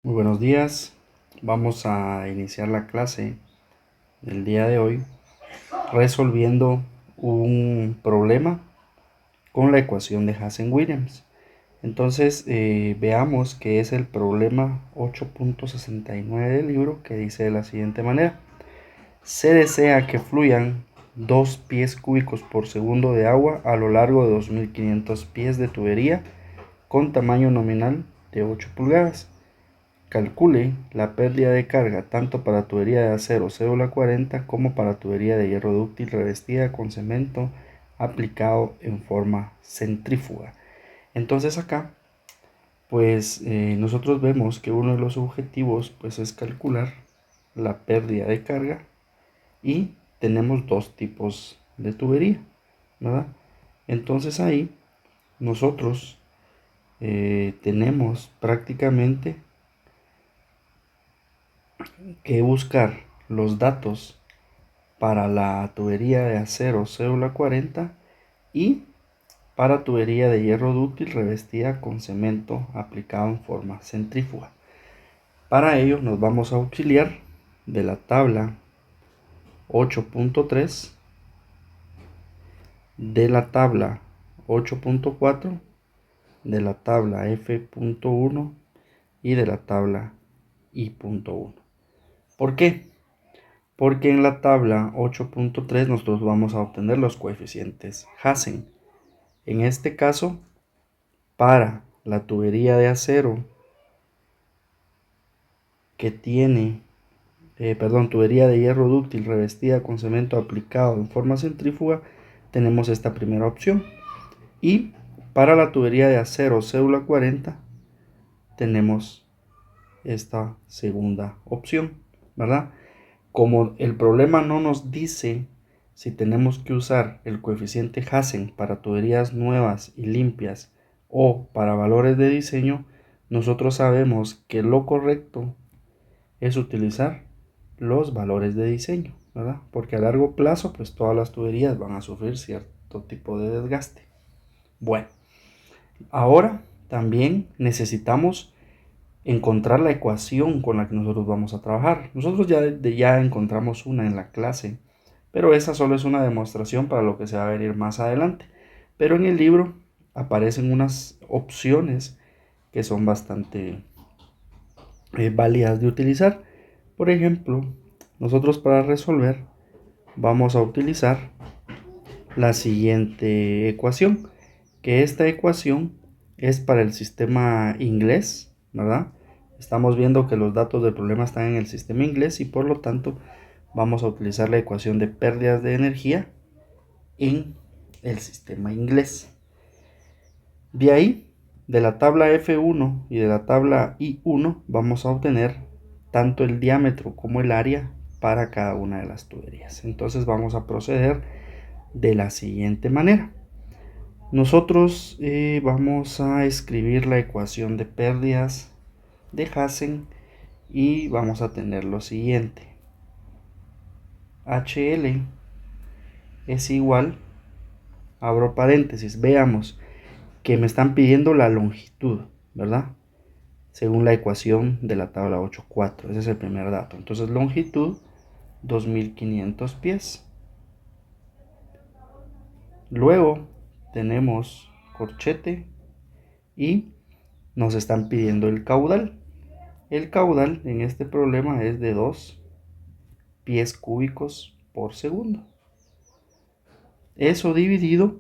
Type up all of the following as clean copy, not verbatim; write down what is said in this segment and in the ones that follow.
Muy buenos días. Vamos a iniciar la clase del día de hoy resolviendo un problema con la ecuación de Hazen-Williams. Entonces veamos que es el problema 8.69 del libro, que dice de la siguiente manera: se desea que fluyan 2 pies cúbicos por segundo de agua a lo largo de 2500 pies de tubería con tamaño nominal de 8 pulgadas. Calcule la pérdida de carga tanto para tubería de acero cédula 40 como para tubería de hierro dúctil revestida con cemento aplicado en forma centrífuga. Entonces acá pues nosotros vemos que uno de los objetivos pues es calcular la pérdida de carga y tenemos dos tipos de tubería, ¿verdad? Entonces ahí nosotros tenemos prácticamente que buscar los datos para la tubería de acero cédula 40 y para tubería de hierro dúctil revestida con cemento aplicado en forma centrífuga. Para ello nos vamos a auxiliar de la tabla 8.3, de la tabla 8.4, de la tabla F.1 y de la tabla I.1. ¿Por qué? Porque en la tabla 8.3 nosotros vamos a obtener los coeficientes Hazen. En este caso, para la tubería de acero que tiene, tubería de hierro dúctil revestida con cemento aplicado en forma centrífuga, tenemos esta primera opción. Y para la tubería de acero cédula 40 tenemos esta segunda opción, ¿verdad? Como el problema no nos dice si tenemos que usar el coeficiente Hazen para tuberías nuevas y limpias o para valores de diseño, nosotros sabemos que lo correcto es utilizar los valores de diseño, ¿verdad? Porque a largo plazo, pues todas las tuberías van a sufrir cierto tipo de desgaste. Bueno, ahora también necesitamos encontrar la ecuación con la que nosotros vamos a trabajar. Nosotros ya encontramos una en la clase, pero esa solo es una demostración para lo que se va a venir más adelante. Pero en el libro aparecen unas opciones que son bastante válidas de utilizar. Por ejemplo, nosotros para resolver vamos a utilizar la siguiente ecuación, que esta ecuación es para el sistema inglés, ¿verdad? Estamos viendo que los datos del problema están en el sistema inglés y por lo tanto vamos a utilizar la ecuación de pérdidas de energía en el sistema inglés. De ahí, de la tabla F1 y de la tabla I1 vamos a obtener tanto el diámetro como el área para cada una de las tuberías. Entonces vamos a proceder de la siguiente manera. Nosotros vamos a escribir la ecuación de pérdidas de Hazen y vamos a tener lo siguiente: HL es igual, abro paréntesis, veamos que me están pidiendo la longitud, ¿verdad? Según la ecuación de la tabla 8.4, ese es el primer dato. Entonces longitud 2500 pies. Luego tenemos corchete y nos están pidiendo el caudal. El caudal en este problema es de 2 pies cúbicos por segundo. Eso dividido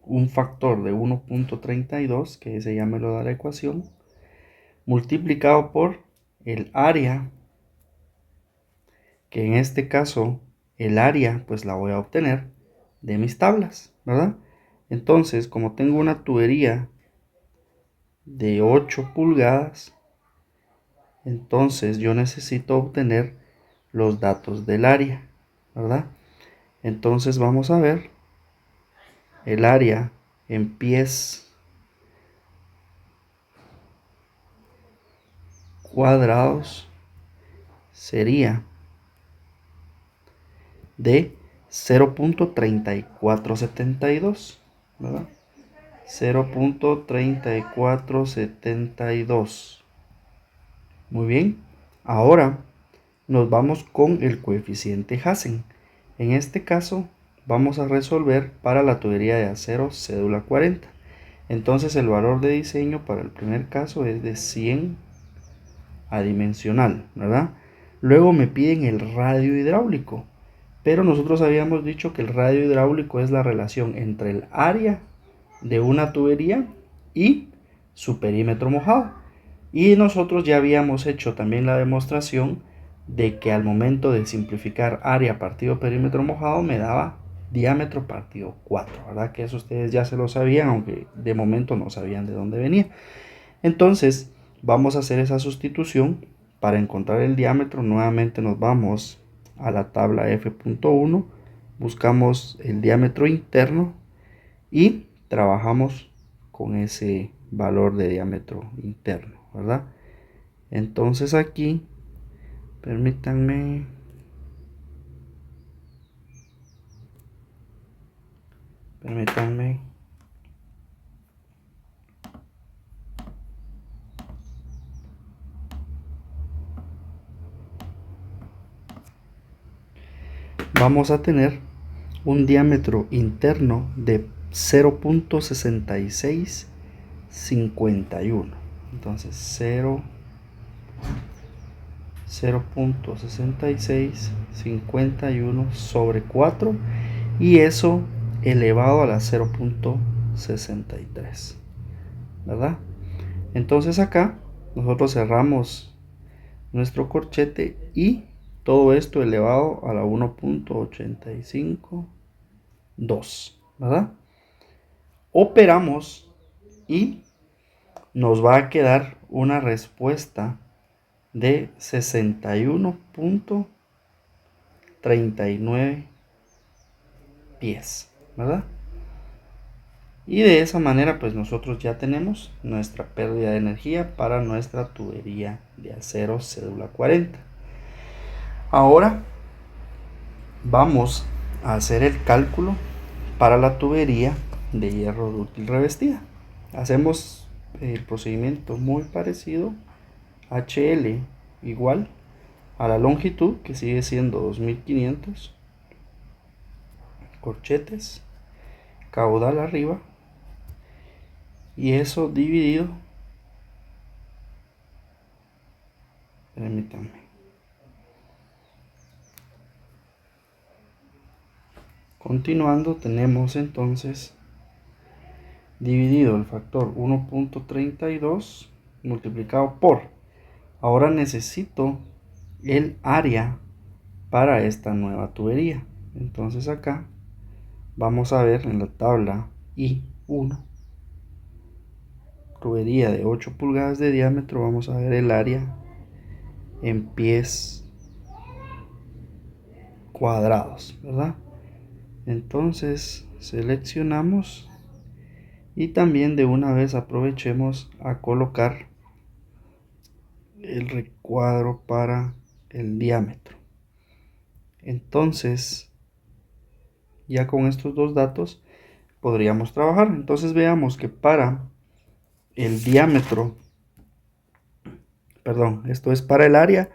un factor de 1.32, que ese ya me lo da la ecuación, multiplicado por el área, que en este caso el área pues la voy a obtener de mis tablas, ¿verdad? Entonces, como tengo una tubería de 8 pulgadas, entonces yo necesito obtener los datos del área, ¿verdad? Entonces vamos a ver el área en pies cuadrados sería de 0.3472, ¿verdad? 0.3472. Muy bien. Ahora nos vamos con el coeficiente Hassen. En este caso vamos a resolver para la tubería de acero cédula 40. Entonces el valor de diseño para el primer caso es de 100 adimensional, ¿verdad? Luego me piden el radio hidráulico, pero nosotros habíamos dicho que el radio hidráulico es la relación entre el área de una tubería y su perímetro mojado. Y nosotros ya habíamos hecho también la demostración de que al momento de simplificar área partido perímetro mojado me daba diámetro partido 4, ¿verdad? Que eso ustedes ya se lo sabían, aunque de momento no sabían de dónde venía. Entonces vamos a hacer esa sustitución. Para encontrar el diámetro nuevamente nos vamos a la tabla F.1, buscamos el diámetro interno y trabajamos con ese valor de diámetro interno, ¿verdad? Entonces aquí, permítanme, permítanme. Vamos a tener un diámetro interno de 0.6651. Entonces 0.6651 sobre 4 y eso elevado a la 0.63, ¿verdad? Entonces acá nosotros cerramos nuestro corchete y todo esto elevado a la 1.852, ¿verdad? Operamos y nos va a quedar una respuesta de 61.39 pies, ¿verdad? Y de esa manera pues nosotros ya tenemos nuestra pérdida de energía para nuestra tubería de acero cédula 40. Ahora vamos a hacer el cálculo para la tubería de hierro dúctil revestida. Hacemos el procedimiento muy parecido. HL igual a la longitud, que sigue siendo 2500 corchetes, caudal arriba, y eso dividido, permítanme, continuando tenemos entonces dividido el factor 1.32 multiplicado por, ahora necesito el área para esta nueva tubería. Entonces acá vamos a ver en la tabla I1, tubería de 8 pulgadas de diámetro, vamos a ver el área en pies cuadrados, ¿verdad? Entonces seleccionamos y también de una vez aprovechemos a colocar el recuadro para el diámetro. Entonces ya con estos dos datos podríamos trabajar. Entonces veamos que para el diámetro, perdón, esto es para el área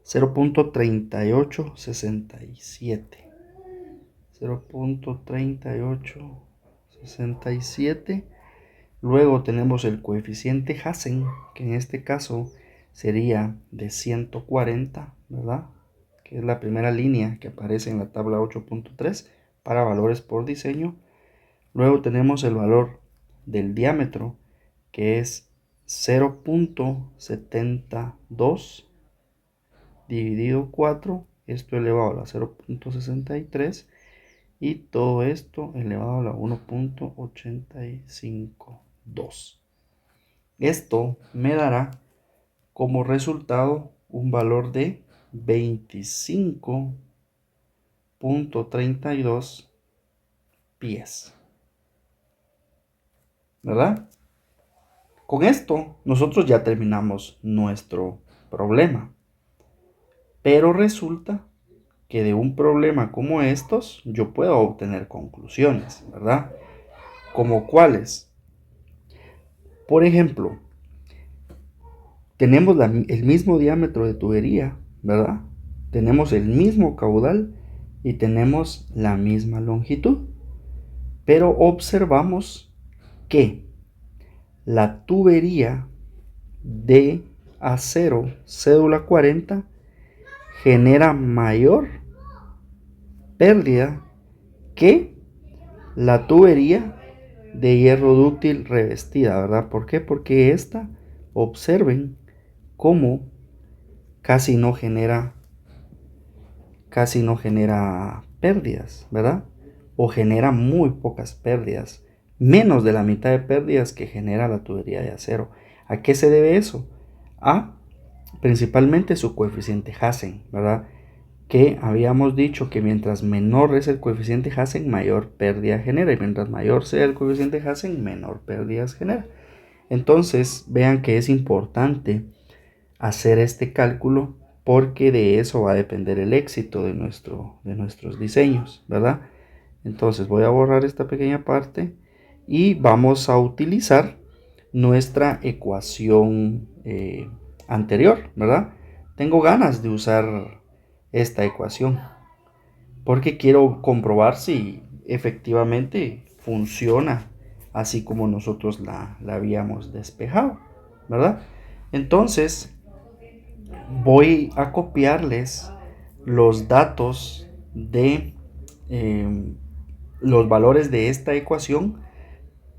0.3867, 0.3867. Luego tenemos el coeficiente Hassen, que en este caso sería de 140, ¿verdad? Que es la primera línea que aparece en la tabla 8.3 para valores por diseño. Luego tenemos el valor del diámetro, que es 0.72 dividido 4, esto elevado a la 0.63 y todo esto elevado a la 1.852. Esto me dará como resultado un valor de 25.32 pies, ¿verdad? Con esto nosotros ya terminamos nuestro problema, pero resulta que de un problema como estos yo puedo obtener conclusiones, ¿verdad? ¿Como cuáles? Por ejemplo, tenemos el mismo diámetro de tubería, ¿verdad? Tenemos el mismo caudal y tenemos la misma longitud. Pero observamos que la tubería de acero cédula 40 genera mayor pérdida que la tubería de hierro dúctil revestida, ¿verdad? ¿Por qué? Porque esta, observen cómo casi no genera pérdidas, ¿verdad? O genera muy pocas pérdidas, menos de la mitad de pérdidas que genera la tubería de acero. ¿A qué se debe eso? A principalmente su coeficiente Hazen, ¿verdad? Que habíamos dicho que mientras menor es el coeficiente Hazen, mayor pérdida genera, y mientras mayor sea el coeficiente Hazen, menor pérdidas genera. Entonces, vean que es importante hacer este cálculo porque de eso va a depender el éxito de nuestros diseños, ¿verdad? Entonces voy a borrar esta pequeña parte y vamos a utilizar nuestra ecuación anterior, ¿verdad? Tengo ganas de usar esta ecuación porque quiero comprobar si efectivamente funciona así como nosotros la habíamos despejado, ¿verdad? Entonces voy a copiarles los datos de los valores de esta ecuación,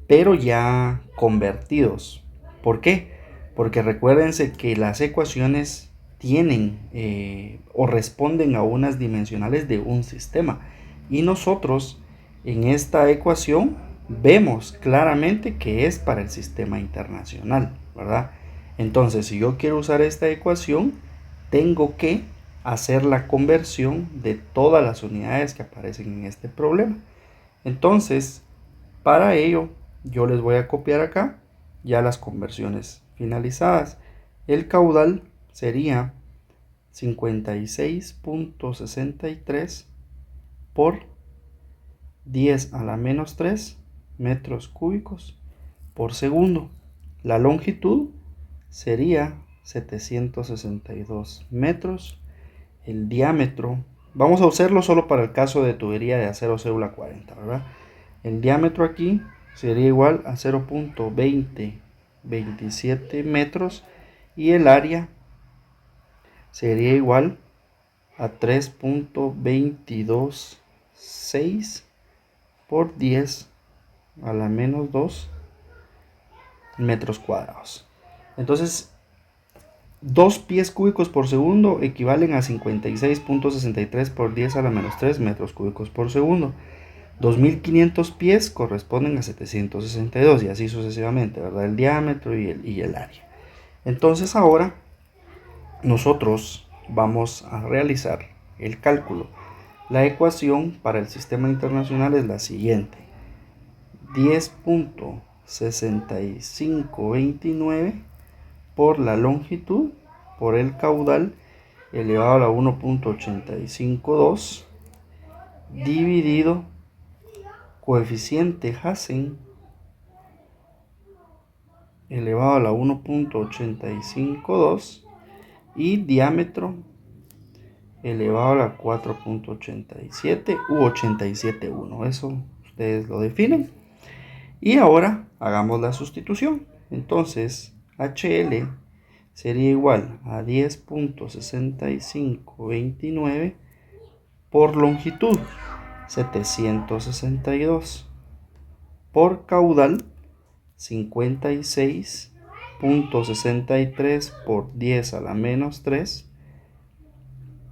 pero ya convertidos. ¿Por qué? Porque recuérdense que las ecuaciones tienen o responden a unas dimensionales de un sistema, y nosotros en esta ecuación vemos claramente que es para el sistema internacional, ¿verdad? Entonces, si yo quiero usar esta ecuación, tengo que hacer la conversión de todas las unidades que aparecen en este problema. Entonces, para ello, yo les voy a copiar acá ya las conversiones finalizadas. El caudal sería 56.63 por 10 a la menos 3 metros cúbicos por segundo. La longitud sería 762 metros. El diámetro, vamos a usarlo solo para el caso de tubería de acero cédula 40, ¿verdad? El diámetro aquí sería igual a 0.2027 metros y el área sería igual a 3.226 por 10 a la menos 2 metros cuadrados. Entonces, 2 pies cúbicos por segundo equivalen a 56.63 por 10 a la menos 3 metros cúbicos por segundo. 2500 pies corresponden a 762 y así sucesivamente, ¿verdad? El diámetro y el área. Entonces ahora nosotros vamos a realizar el cálculo. La ecuación para el sistema internacional es la siguiente: 10.6529 por la longitud por el caudal elevado a la 1.852 dividido coeficiente Hazen elevado a la 1.852 y diámetro elevado a la 4.87 u 87.1. Eso ustedes lo definen. Y ahora hagamos la sustitución. Entonces HL sería igual a 10.6529 por longitud 762 por caudal 56.63 por 10 a la menos 3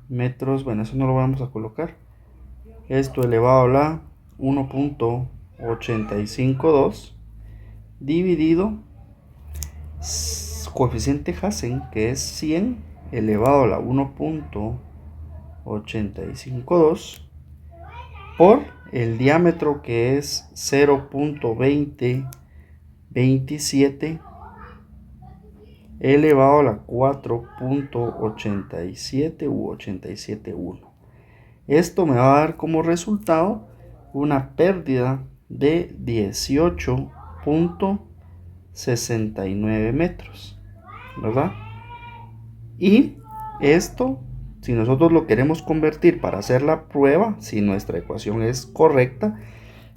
metros. Bueno, eso no lo vamos a colocar. Esto elevado a la 1.852 dividido coeficiente Hazen, que es 100 elevado a la 1.852 por el diámetro, que es 0.2027 elevado a la 4.87 u 87.1. Esto me va a dar como resultado una pérdida de 18.69 metros, ¿verdad? Y esto, si nosotros lo queremos convertir para hacer la prueba, si nuestra ecuación es correcta,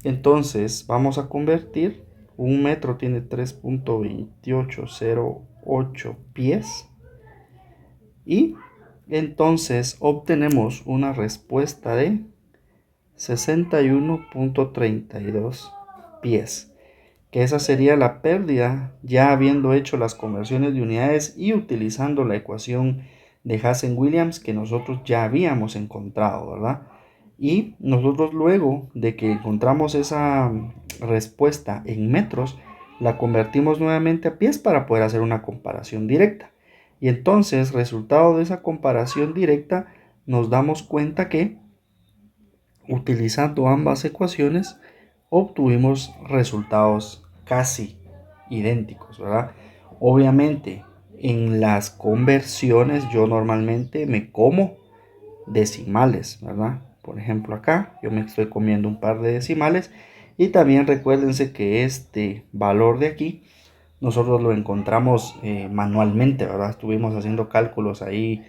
entonces vamos a convertir, un metro tiene 3.2808 pies, y entonces obtenemos una respuesta de 61.32 pies, que esa sería la pérdida ya habiendo hecho las conversiones de unidades y utilizando la ecuación de Hazen-Williams que nosotros ya habíamos encontrado, ¿verdad? Y nosotros luego de que encontramos esa respuesta en metros, la convertimos nuevamente a pies para poder hacer una comparación directa. Y entonces, resultado de esa comparación directa, nos damos cuenta que utilizando ambas ecuaciones obtuvimos resultados casi idénticos, ¿verdad? Obviamente, en las conversiones yo normalmente me como decimales, ¿verdad? Por ejemplo, acá yo me estoy comiendo un par de decimales y también recuérdense que este valor de aquí nosotros lo encontramos manualmente, ¿verdad? Estuvimos haciendo cálculos ahí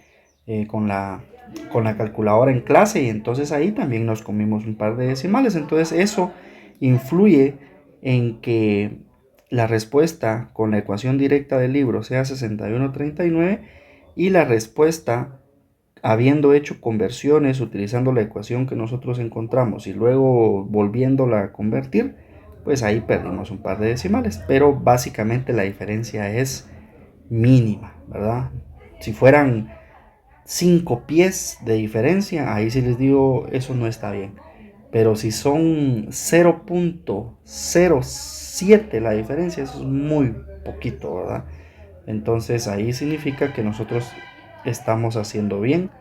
con la calculadora en clase y entonces ahí también nos comimos un par de decimales. Entonces eso influye en que la respuesta con la ecuación directa del libro sea 6139 y la respuesta habiendo hecho conversiones utilizando la ecuación que nosotros encontramos y luego volviéndola a convertir, pues ahí perdimos un par de decimales, pero básicamente la diferencia es mínima, ¿verdad? Si fueran 5 pies de diferencia, ahí sí les digo, eso no está bien. Pero si son 0.07 la diferencia, eso es muy poquito, ¿verdad? Entonces ahí significa que nosotros estamos haciendo bien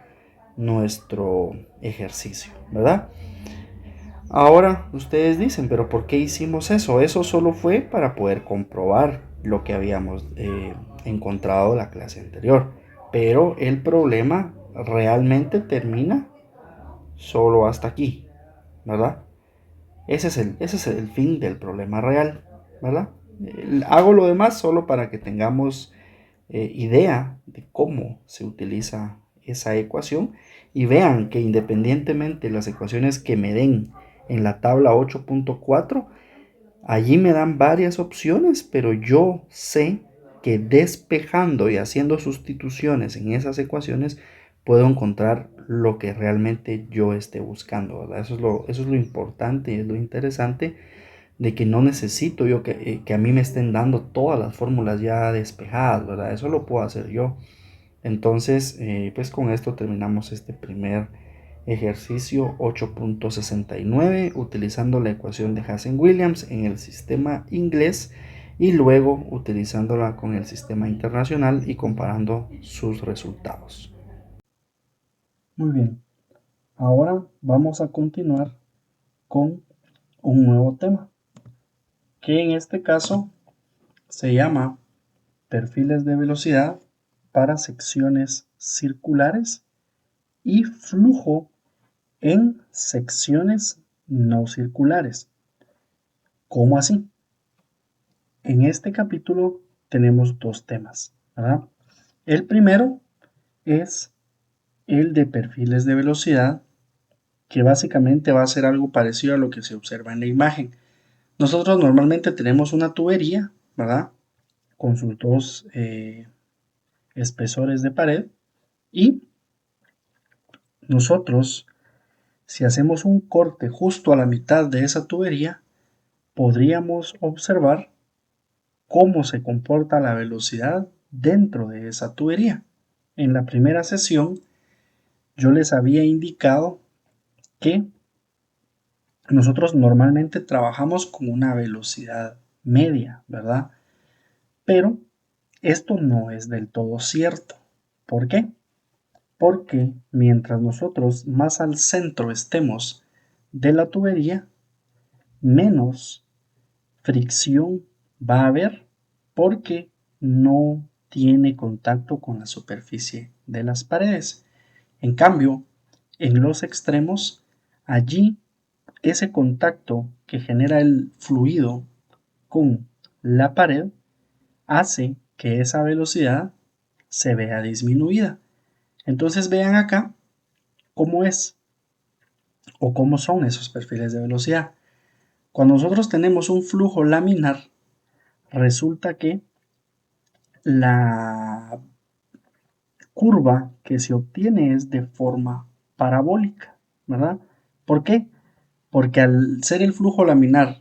nuestro ejercicio, ¿verdad? Ahora ustedes dicen, pero ¿por qué hicimos eso? Eso solo fue para poder comprobar lo que habíamos encontrado la clase anterior. Pero el problema realmente termina solo hasta aquí, ¿verdad? Ese es el fin del problema real, ¿verdad? Hago lo demás solo para que tengamos idea de cómo se utiliza esa ecuación y vean que independientemente de las ecuaciones que me den en la tabla 8.4, allí me dan varias opciones, pero yo sé que despejando y haciendo sustituciones en esas ecuaciones puedo encontrar lo que realmente yo esté buscando, ¿verdad? Eso es lo importante y es lo interesante de que no necesito yo que a mí me estén dando todas las fórmulas ya despejadas, ¿verdad? Eso lo puedo hacer yo. Entonces, pues con esto terminamos este primer ejercicio 8.69 utilizando la ecuación de Hazen-Williams en el sistema inglés y luego utilizándola con el sistema internacional y comparando sus resultados. Muy bien, ahora vamos a continuar con un nuevo tema, que en este caso se llama perfiles de velocidad para secciones circulares y flujo en secciones no circulares. ¿Cómo así? En este capítulo tenemos dos temas, ¿verdad? El primero es el de perfiles de velocidad, que básicamente va a ser algo parecido a lo que se observa en la imagen. Nosotros normalmente tenemos una tubería, ¿verdad? Con sus dos espesores de pared y nosotros, si hacemos un corte justo a la mitad de esa tubería, podríamos observar cómo se comporta la velocidad dentro de esa tubería. En la primera sesión yo les había indicado que nosotros normalmente trabajamos con una velocidad media, ¿verdad? Pero esto no es del todo cierto. ¿Por qué? Porque mientras nosotros más al centro estemos de la tubería, menos fricción va a haber porque no tiene contacto con la superficie de las paredes. En cambio, en los extremos, allí ese contacto que genera el fluido con la pared hace que esa velocidad se vea disminuida. Entonces vean acá cómo es o cómo son esos perfiles de velocidad. Cuando nosotros tenemos un flujo laminar, resulta que la curva que se obtiene es de forma parabólica, ¿verdad? ¿Por qué? Porque al ser el flujo laminar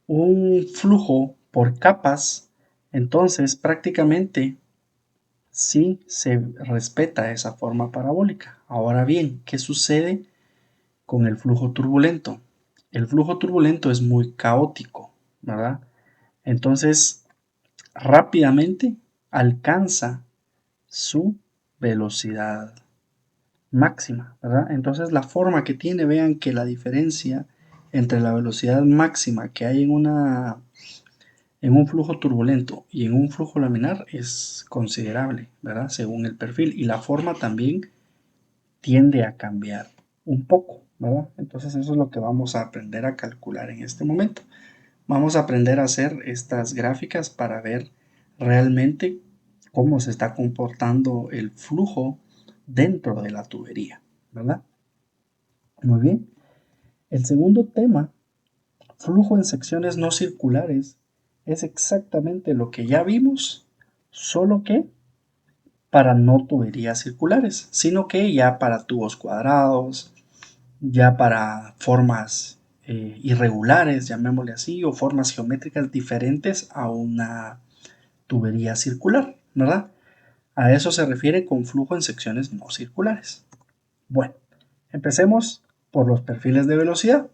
un flujo por capas, entonces prácticamente sí se respeta esa forma parabólica. Ahora bien, ¿qué sucede con el flujo turbulento? El flujo turbulento es muy caótico, ¿verdad? Entonces, rápidamente alcanza su velocidad máxima, ¿verdad? Entonces, la forma que tiene, vean que la diferencia entre la velocidad máxima que hay en un flujo turbulento y en un flujo laminar es considerable, ¿verdad? Según el perfil. Y la forma también tiende a cambiar un poco, ¿verdad? Entonces eso es lo que vamos a aprender a calcular en este momento. Vamos a aprender a hacer estas gráficas para ver realmente cómo se está comportando el flujo dentro de la tubería, ¿verdad? Muy bien. El segundo tema, flujo en secciones no circulares, es exactamente lo que ya vimos, solo que para no tuberías circulares, sino que ya para tubos cuadrados, ya para formas irregulares, llamémosle así, o formas geométricas diferentes a una tubería circular, ¿verdad? A eso se refiere con flujo en secciones no circulares. Bueno, empecemos por los perfiles de velocidad.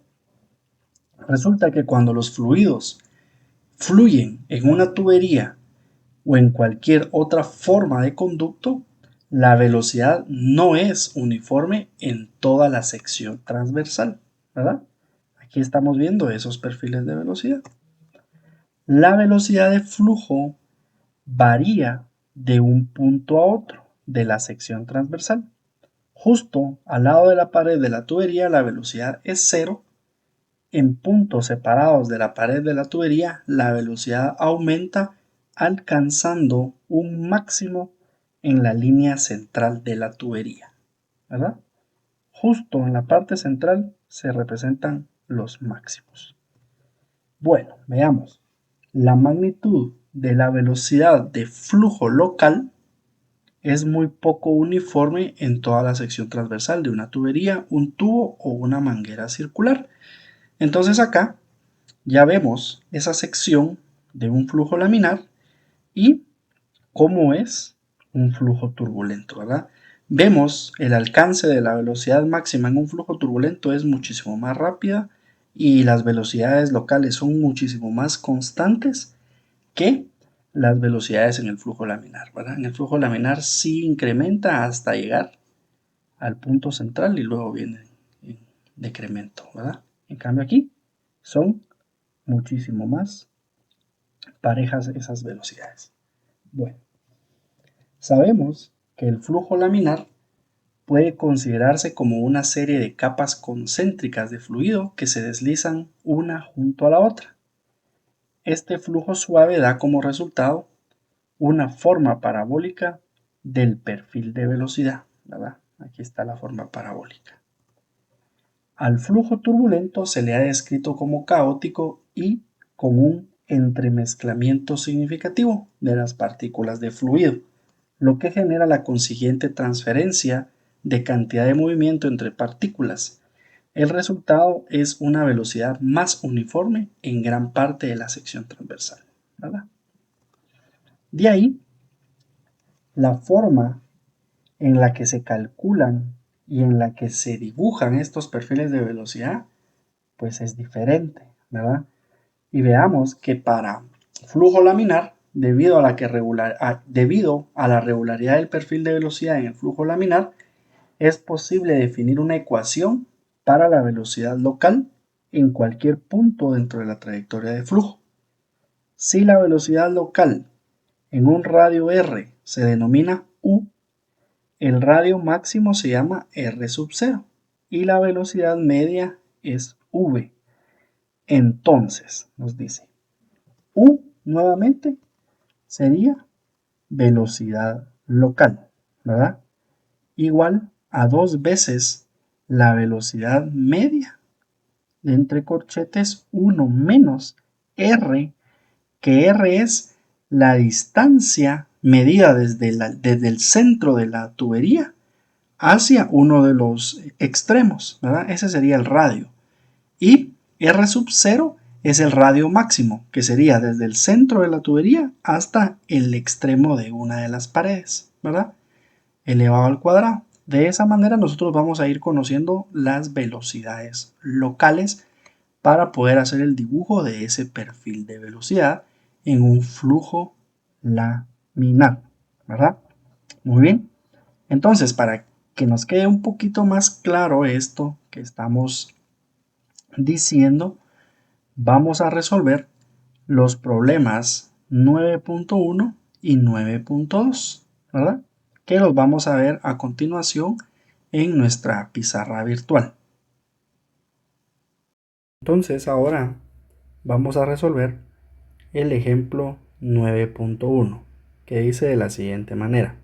Resulta que cuando los fluidos fluyen en una tubería o en cualquier otra forma de conducto, la velocidad no es uniforme en toda la sección transversal, ¿verdad? Aquí estamos viendo esos perfiles de velocidad. La velocidad de flujo varía de un punto a otro de la sección transversal. Justo al lado de la pared de la tubería la velocidad es cero. En puntos separados de la pared de la tubería la velocidad aumenta alcanzando un máximo en la línea central de la tubería, ¿verdad? Justo en la parte central se representan los máximos. Bueno, veamos. La magnitud de la velocidad de flujo local es muy poco uniforme en toda la sección transversal de una tubería, un tubo o una manguera circular. Entonces acá ya vemos esa sección de un flujo laminar y cómo es un flujo turbulento, ¿verdad? Vemos el alcance de la velocidad máxima en un flujo turbulento es muchísimo más rápida y las velocidades locales son muchísimo más constantes que las velocidades en el flujo laminar, ¿verdad? En el flujo laminar sí incrementa hasta llegar al punto central y luego viene en decremento, ¿verdad? En cambio aquí son muchísimo más parejas esas velocidades. Bueno, sabemos que el flujo laminar puede considerarse como una serie de capas concéntricas de fluido que se deslizan una junto a la otra. Este flujo suave da como resultado una forma parabólica del perfil de velocidad, ¿verdad? Aquí está la forma parabólica. Al flujo turbulento se le ha descrito como caótico y con un entremezclamiento significativo de las partículas de fluido, lo que genera la consiguiente transferencia de cantidad de movimiento entre partículas. El resultado es una velocidad más uniforme en gran parte de la sección transversal, ¿verdad? De ahí, la forma en la que se calculan y en la que se dibujan estos perfiles de velocidad, pues es diferente, ¿verdad? Y veamos que para flujo laminar, debido a la regularidad del perfil de velocidad en el flujo laminar, es posible definir una ecuación para la velocidad local en cualquier punto dentro de la trayectoria de flujo. Si la velocidad local en un radio R se denomina U, el radio máximo se llama R sub 0 y la velocidad media es V. Entonces, nos dice, U nuevamente sería velocidad local, ¿verdad? Igual a 2 veces la velocidad media de entre corchetes 1 menos R, que R es la distancia medida desde el centro de la tubería hacia uno de los extremos, ¿verdad? Ese sería el radio. Y R sub 0 es el radio máximo, que sería desde el centro de la tubería hasta el extremo de una de las paredes, ¿verdad? Elevado al cuadrado. De esa manera nosotros vamos a ir conociendo las velocidades locales para poder hacer el dibujo de ese perfil de velocidad en un flujo laminar, ¿verdad? Muy bien. Entonces, para que nos quede un poquito más claro esto que estamos diciendo, vamos a resolver los problemas 9.1 y 9.2, ¿verdad? Que los vamos a ver a continuación en nuestra pizarra virtual. Entonces ahora vamos a resolver el ejemplo 9.1, que dice de la siguiente manera.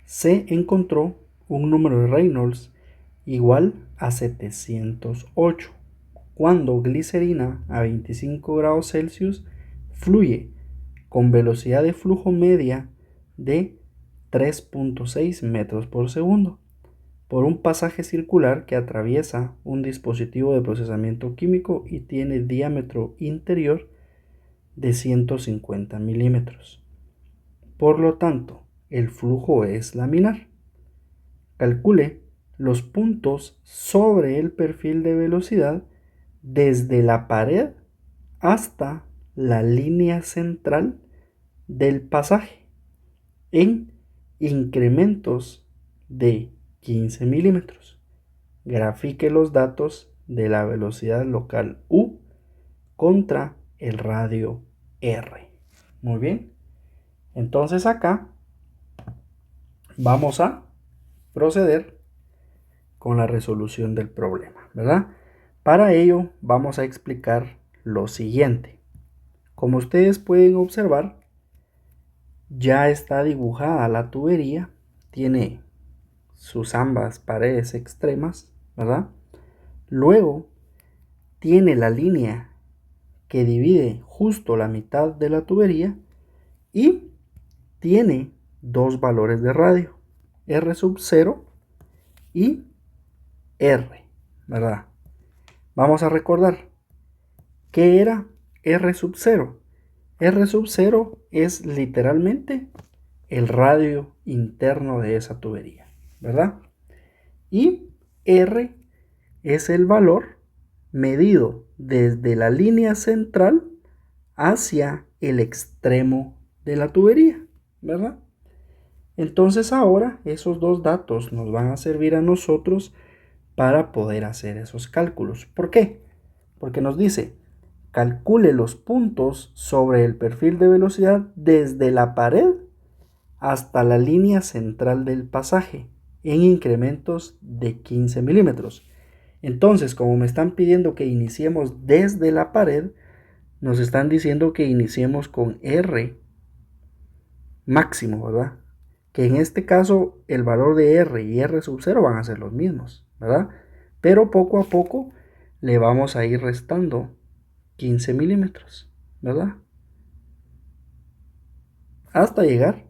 Se encontró un número de Reynolds igual a 708 cuando glicerina a 25 grados Celsius fluye con velocidad de flujo media de 3.6 metros por segundo por un pasaje circular que atraviesa un dispositivo de procesamiento químico y tiene diámetro interior de 150 milímetros. Por lo tanto, el flujo es laminar. Calcule los puntos sobre el perfil de velocidad desde la pared hasta la línea central del pasaje en incrementos de 15 milímetros. Grafique los datos de la velocidad local U contra el radio R. Muy bien. Entonces acá vamos a proceder con la resolución del problema, ¿verdad? Para ello vamos a explicar lo siguiente. Como ustedes pueden observar, ya está dibujada la tubería, tiene sus ambas paredes extremas, ¿verdad? Luego tiene la línea que divide justo la mitad de la tubería y tiene dos valores de radio, R sub 0 y R, ¿verdad? Vamos a recordar, ¿qué era R sub 0? R sub 0 es literalmente el radio interno de esa tubería, ¿verdad? Y R es el valor medido desde la línea central hacia el extremo de la tubería, ¿verdad? Entonces ahora esos dos datos nos van a servir a nosotros para poder hacer esos cálculos. ¿Por qué? Porque nos dice, calcule los puntos sobre el perfil de velocidad desde la pared hasta la línea central del pasaje en incrementos de 15 milímetros. Entonces, como me están pidiendo que iniciemos desde la pared, nos están diciendo que iniciemos con R máximo, ¿verdad? Que en este caso el valor de R y R sub 0 van a ser los mismos, ¿verdad? Pero poco a poco le vamos a ir restando 15 milímetros, ¿verdad? Hasta llegar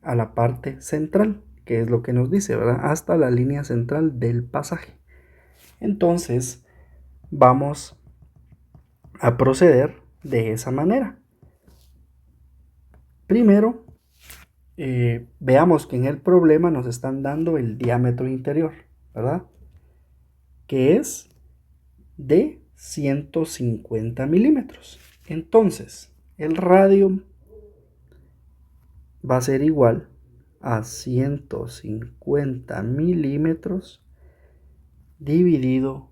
a la parte central, que es lo que nos dice, ¿verdad? Hasta la línea central del pasaje. Entonces, vamos a proceder de esa manera. Primero, veamos que en el problema nos están dando el diámetro interior, ¿verdad? Que es de 150 milímetros. Entonces, el radio va a ser igual a 150 milímetros dividido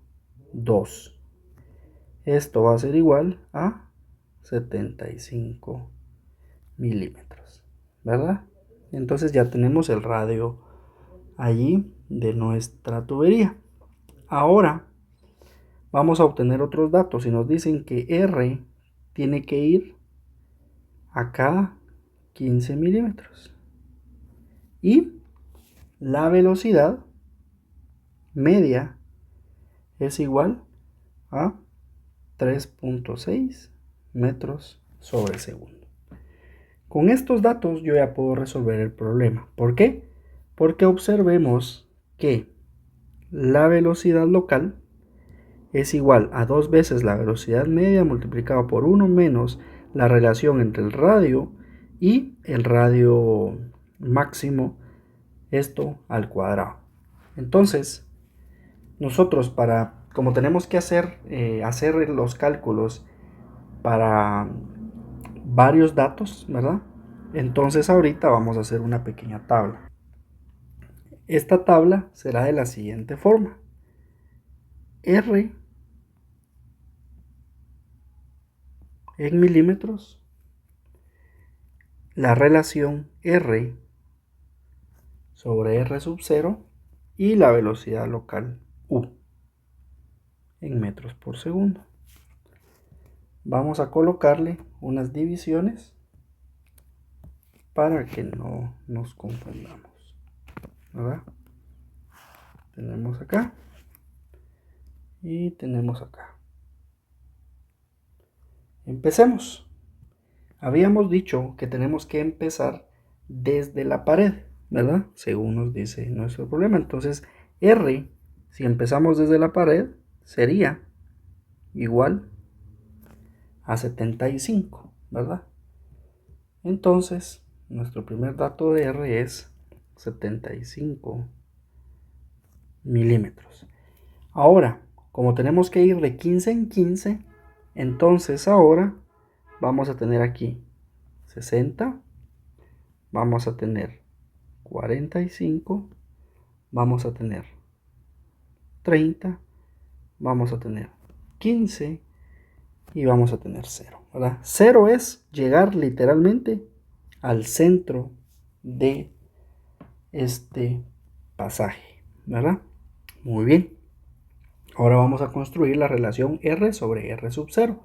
2. Esto va a ser igual a 75 milímetros, ¿verdad? Entonces ya tenemos el radio allí de nuestra tubería. Ahora vamos a obtener otros datos y nos dicen que R tiene que ir a cada 15 milímetros. Y la velocidad media es igual a 3.6 metros sobre segundo. Con estos datos yo ya puedo resolver el problema. ¿Por qué? Porque observemos que la velocidad local es igual a 2 veces la velocidad media multiplicado por 1 menos la relación entre el radio y el radio máximo, esto al cuadrado. Entonces, nosotros como tenemos que hacer los cálculos para varios datos, ¿verdad? Entonces ahorita vamos a hacer una pequeña tabla. Esta tabla será de la siguiente forma. R en milímetros, la relación R sobre R sub 0 y la velocidad local U en metros por segundo. Vamos a colocarle unas divisiones para que no nos confundamos, ¿verdad? Tenemos acá y tenemos acá. Empecemos. Habíamos dicho que tenemos que empezar desde la pared, ¿verdad? Según nos dice nuestro problema. Entonces, R, si empezamos desde la pared, sería igual a 75, ¿verdad? Entonces, nuestro primer dato de R es 75 milímetros. Ahora, como tenemos que ir de 15 en 15, entonces ahora vamos a tener aquí 60, vamos a tener 45, vamos a tener 30, vamos a tener 15 y vamos a tener 0, ¿verdad? 0 es llegar literalmente al centro de este pasaje, ¿verdad? Muy bien. Ahora vamos a construir la relación R sobre R sub 0.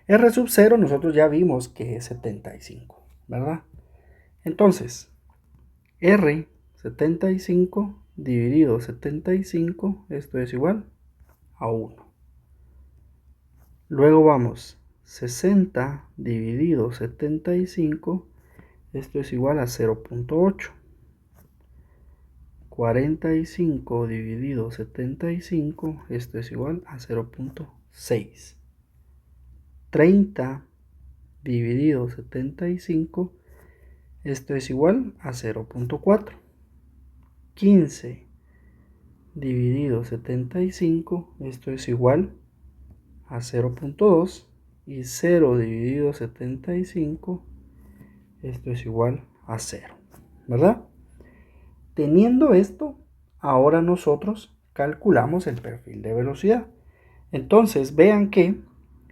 R sub 0 nosotros ya vimos que es 75, ¿verdad? Entonces, R 75 dividido 75, esto es igual a 1. Luego vamos 60 dividido 75, esto es igual a 0.8. 45 dividido 75, esto es igual a 0.6. 30 dividido 75, esto es igual a 0.4. 15 dividido 75, esto es igual a 0.2. Y 0 dividido 75, esto es igual a 0, ¿verdad? Teniendo esto, ahora nosotros calculamos el perfil de velocidad. Entonces vean que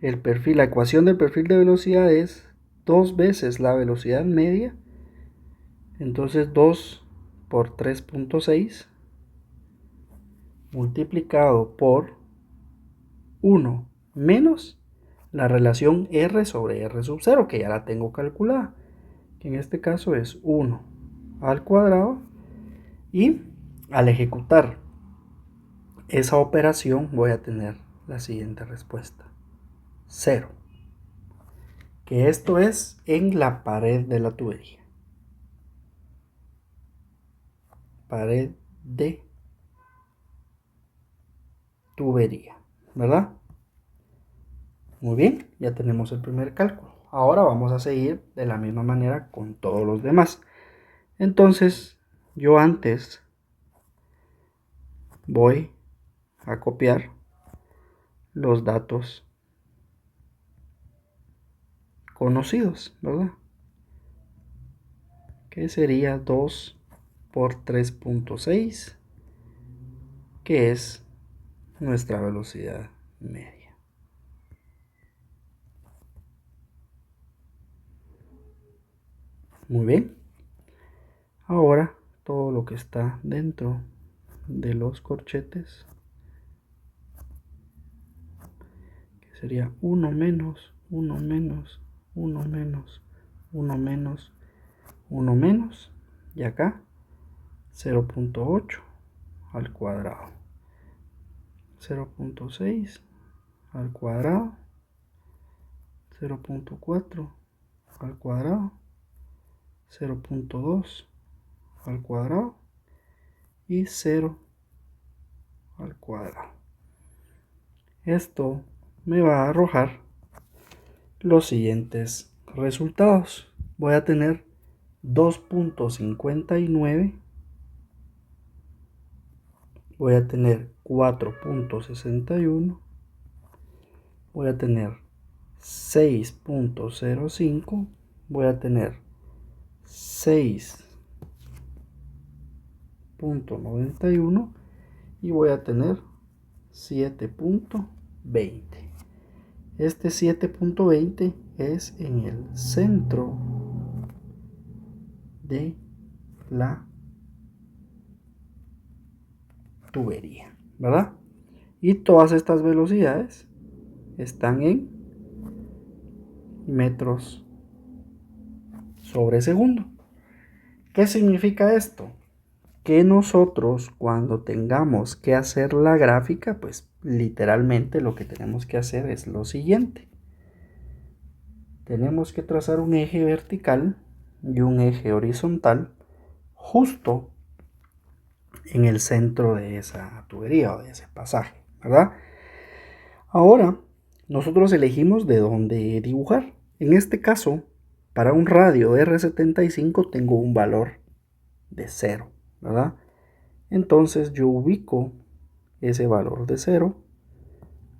la ecuación del perfil de velocidad es 2 veces la velocidad media. Entonces 2 por 3.6 multiplicado por 1 menos la relación R sobre R sub 0, que ya la tengo calculada, que en este caso es 1 al cuadrado. Y al ejecutar esa operación voy a tener la siguiente respuesta: 0. Que esto es en la pared de la tubería. Pared de tubería, ¿verdad? Muy bien, ya tenemos el primer cálculo. Ahora vamos a seguir de la misma manera con todos los demás. Entonces, yo antes voy a copiar los datos conocidos, ¿verdad? Que sería 2 por 3.6, que es nuestra velocidad media. Muy bien. Ahora todo lo que está dentro de los corchetes, que sería 1 menos, 1 menos, 1 menos, 1 menos, 1 menos, y acá 0.8 al cuadrado, 0.6 al cuadrado, 0.4 al cuadrado, 0.2 al cuadrado y 0 al cuadrado. Esto me va a arrojar los siguientes resultados. Voy a tener 2.59, voy a tener 4.61, voy a tener 6.05, voy a tener 6.91 y voy a tener 7.20. Este 7.20 es en el centro de la tubería, ¿verdad? Y todas estas velocidades están en metros sobre segundo. ¿Qué significa esto? Que nosotros cuando tengamos que hacer la gráfica, pues literalmente lo que tenemos que hacer es lo siguiente. Tenemos que trazar un eje vertical y un eje horizontal justo en el centro de esa tubería o de ese pasaje, ¿verdad? Ahora, nosotros elegimos de dónde dibujar. En este caso, para un radio R75 tengo un valor de 0, ¿verdad? Entonces yo ubico ese valor de 0,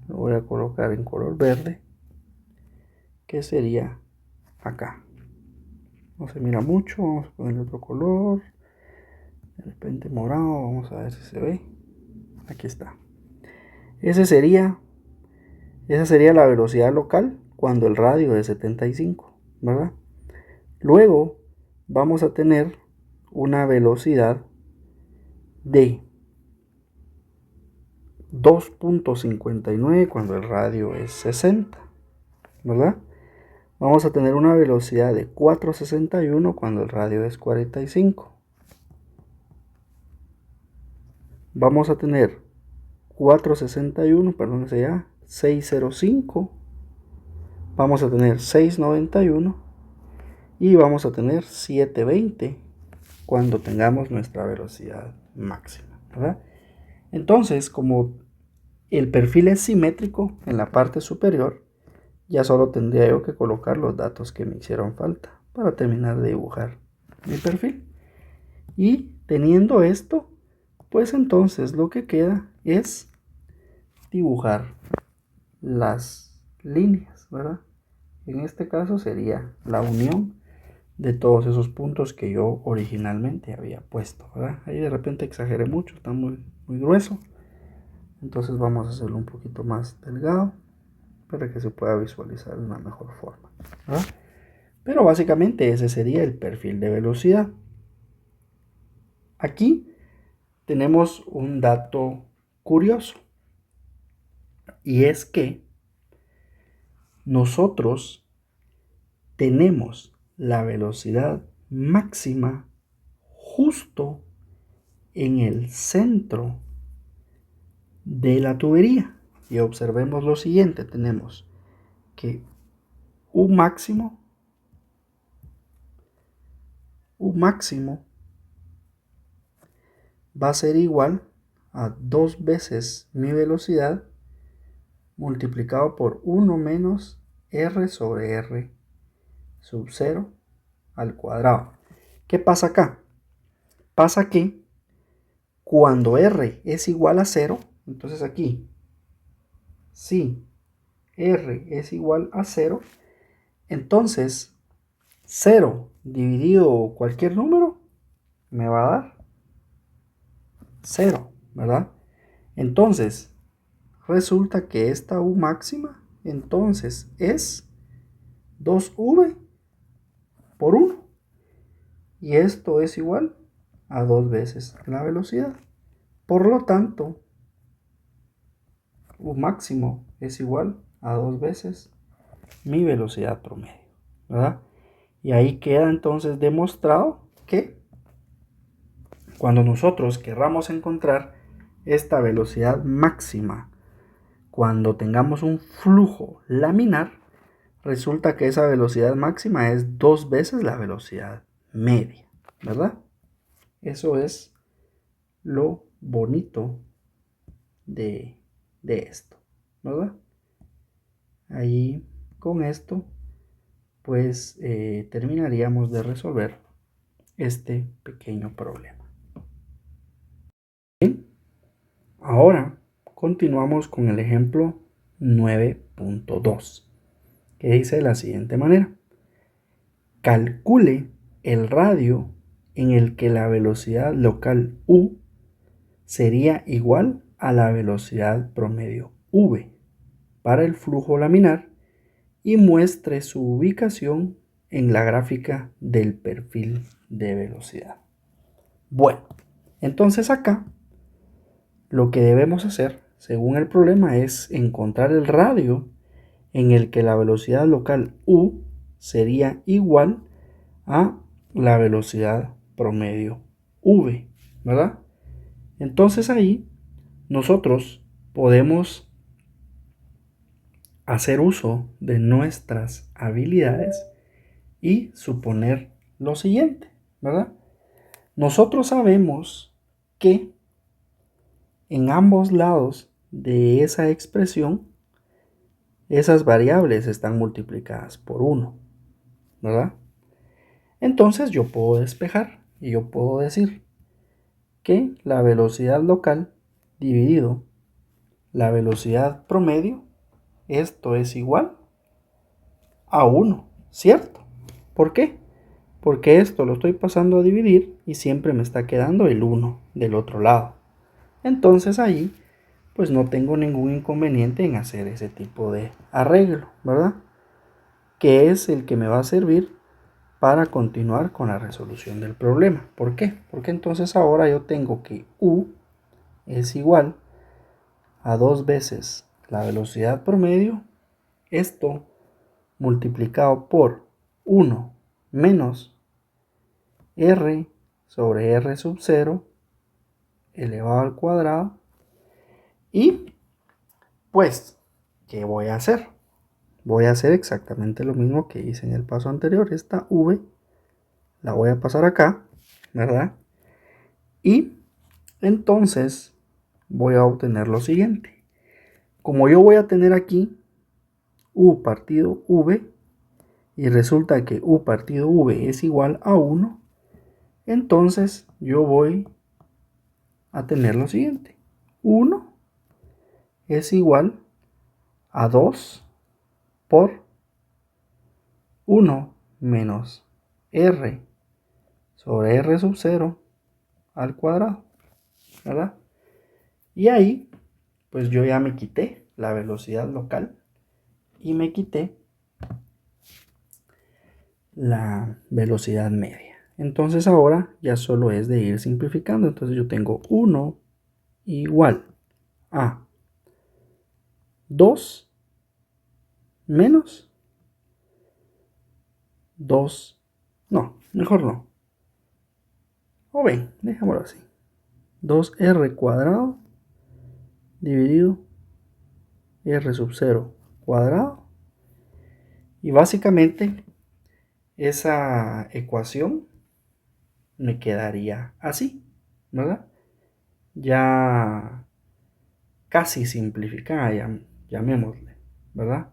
lo voy a colocar en color verde, que sería acá. No se mira mucho, vamos a poner otro color, de repente morado, vamos a ver si se ve. Aquí está. Esa sería la velocidad local cuando el radio es 75, ¿verdad? Luego vamos a tener una velocidad de 2.59 cuando el radio es 60, ¿verdad? Vamos a tener una velocidad de 4.61 cuando el radio es 45. Vamos a tener 4.61, perdón, sería 6.05. Vamos a tener 6.91 y vamos a tener 7.20 cuando tengamos nuestra velocidad máxima, ¿verdad? Entonces, como el perfil es simétrico en la parte superior, ya solo tendría yo que colocar los datos que me hicieron falta para terminar de dibujar mi perfil. Y teniendo esto, pues entonces lo que queda es dibujar las líneas, ¿verdad? En este caso sería la unión de todos esos puntos que yo originalmente había puesto, ¿verdad? Ahí de repente exageré mucho, está muy grueso. Entonces vamos a hacerlo un poquito más delgado para que se pueda visualizar de una mejor forma, ¿verdad? Pero básicamente ese sería el perfil de velocidad. Aquí tenemos un dato curioso y es que nosotros tenemos la velocidad máxima justo en el centro de la tubería. Y observemos lo siguiente, tenemos que U máximo va a ser igual a 2 veces mi velocidad multiplicado por 1 menos R sobre R sub 0 al cuadrado. ¿Qué pasa acá? Pasa que cuando R es igual a 0, entonces aquí, si R es igual a 0, entonces 0 dividido cualquier número me va a dar 0, ¿verdad? Entonces, resulta que esta U máxima, entonces es 2V por 1. Y esto es igual a 2 veces la velocidad. Por lo tanto, U máximo es igual a 2 veces mi velocidad promedio, ¿verdad? Y ahí queda entonces demostrado que cuando nosotros querramos encontrar esta velocidad máxima, cuando tengamos un flujo laminar, resulta que esa velocidad máxima es 2 veces la velocidad media, ¿verdad? Eso es lo bonito de esto, ¿verdad? Ahí con esto pues terminaríamos de resolver este pequeño problema. Bien, ahora continuamos con el ejemplo 9.2, que dice de la siguiente manera: calcule el radio en el que la velocidad local U sería igual a la velocidad promedio V para el flujo laminar y muestre su ubicación en la gráfica del perfil de velocidad. Bueno, entonces acá lo que debemos hacer, según el problema, es encontrar el radio en el que la velocidad local U sería igual a la velocidad promedio V, ¿verdad? Entonces ahí nosotros podemos hacer uso de nuestras habilidades y suponer lo siguiente, ¿verdad? Nosotros sabemos que en ambos lados de esa expresión, esas variables están multiplicadas por 1, ¿verdad? Entonces yo puedo despejar y yo puedo decir que la velocidad local dividido la velocidad promedio, esto es igual a 1, ¿cierto? ¿Por qué? Porque esto lo estoy pasando a dividir y siempre me está quedando el 1 del otro lado. Entonces ahí pues no tengo ningún inconveniente en hacer ese tipo de arreglo, ¿verdad? Que es el que me va a servir para continuar con la resolución del problema. ¿Por qué? Porque entonces ahora yo tengo que U es igual a 2 veces la velocidad promedio, esto multiplicado por 1 menos R sobre R sub 0 elevado al cuadrado. Y pues, ¿qué voy a hacer? Voy a hacer exactamente lo mismo que hice en el paso anterior. Esta V la voy a pasar acá, ¿verdad? Y entonces voy a obtener lo siguiente. Como yo voy a tener aquí U partido V y resulta que U partido V es igual a 1, entonces yo voy a tener lo siguiente. 1 es igual a 2 por 1 menos R sobre R sub 0 al cuadrado, ¿verdad? Y ahí, pues yo ya me quité la velocidad local y me quité la velocidad media. Entonces ahora ya solo es de ir simplificando. Entonces yo tengo 1 igual a 2 menos 2, no, mejor no. O ven, dejémoslo así. 2R cuadrado dividido R sub 0 cuadrado. Y básicamente esa ecuación me quedaría así, ¿verdad? Ya casi simplificada, llamémosle, ¿verdad?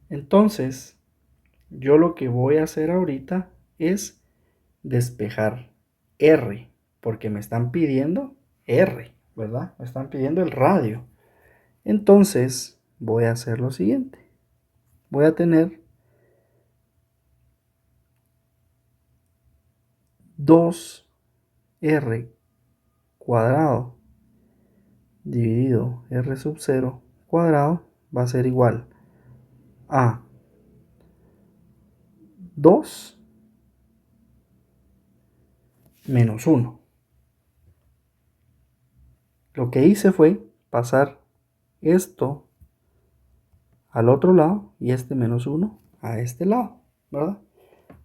Entonces, yo lo que voy a hacer ahorita es despejar R, porque me están pidiendo R, ¿verdad? Me están pidiendo el radio. Entonces, voy a hacer lo siguiente. Voy a tener 2R cuadrado dividido R sub 0 cuadrado va a ser igual a 2 menos 1. Lo que hice fue pasar esto al otro lado y este menos 1 a este lado, ¿verdad?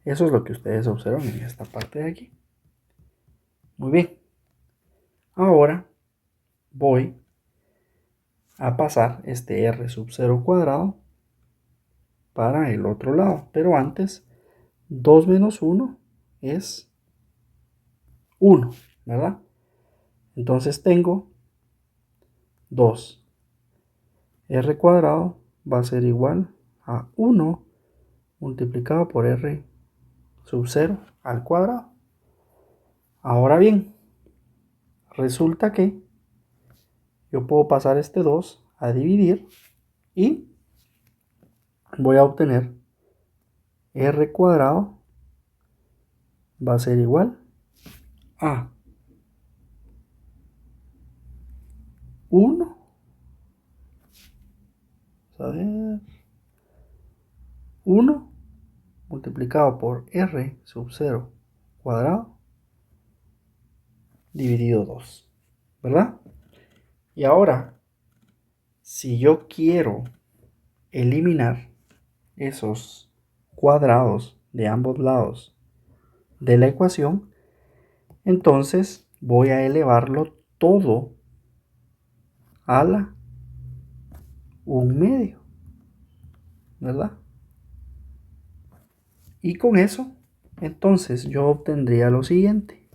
Eso es lo que ustedes observan en esta parte de aquí. Muy bien, Ahora voy a pasar este r sub 0 cuadrado para el otro lado. Pero antes, 2 menos 1 es 1, ¿verdad? Entonces tengo 2. R cuadrado va a ser igual a 1 multiplicado por r sub 0 al cuadrado. Ahora bien, resulta que yo puedo pasar este 2 a dividir y voy a obtener r cuadrado va a ser igual a 1, a ver, 1 multiplicado por r sub 0 cuadrado dividido 2, ¿verdad? Y ahora, si yo quiero eliminar esos cuadrados de ambos lados de la ecuación, entonces voy a elevarlo todo a la 1/2, ¿verdad? Y con eso, entonces yo obtendría lo siguiente.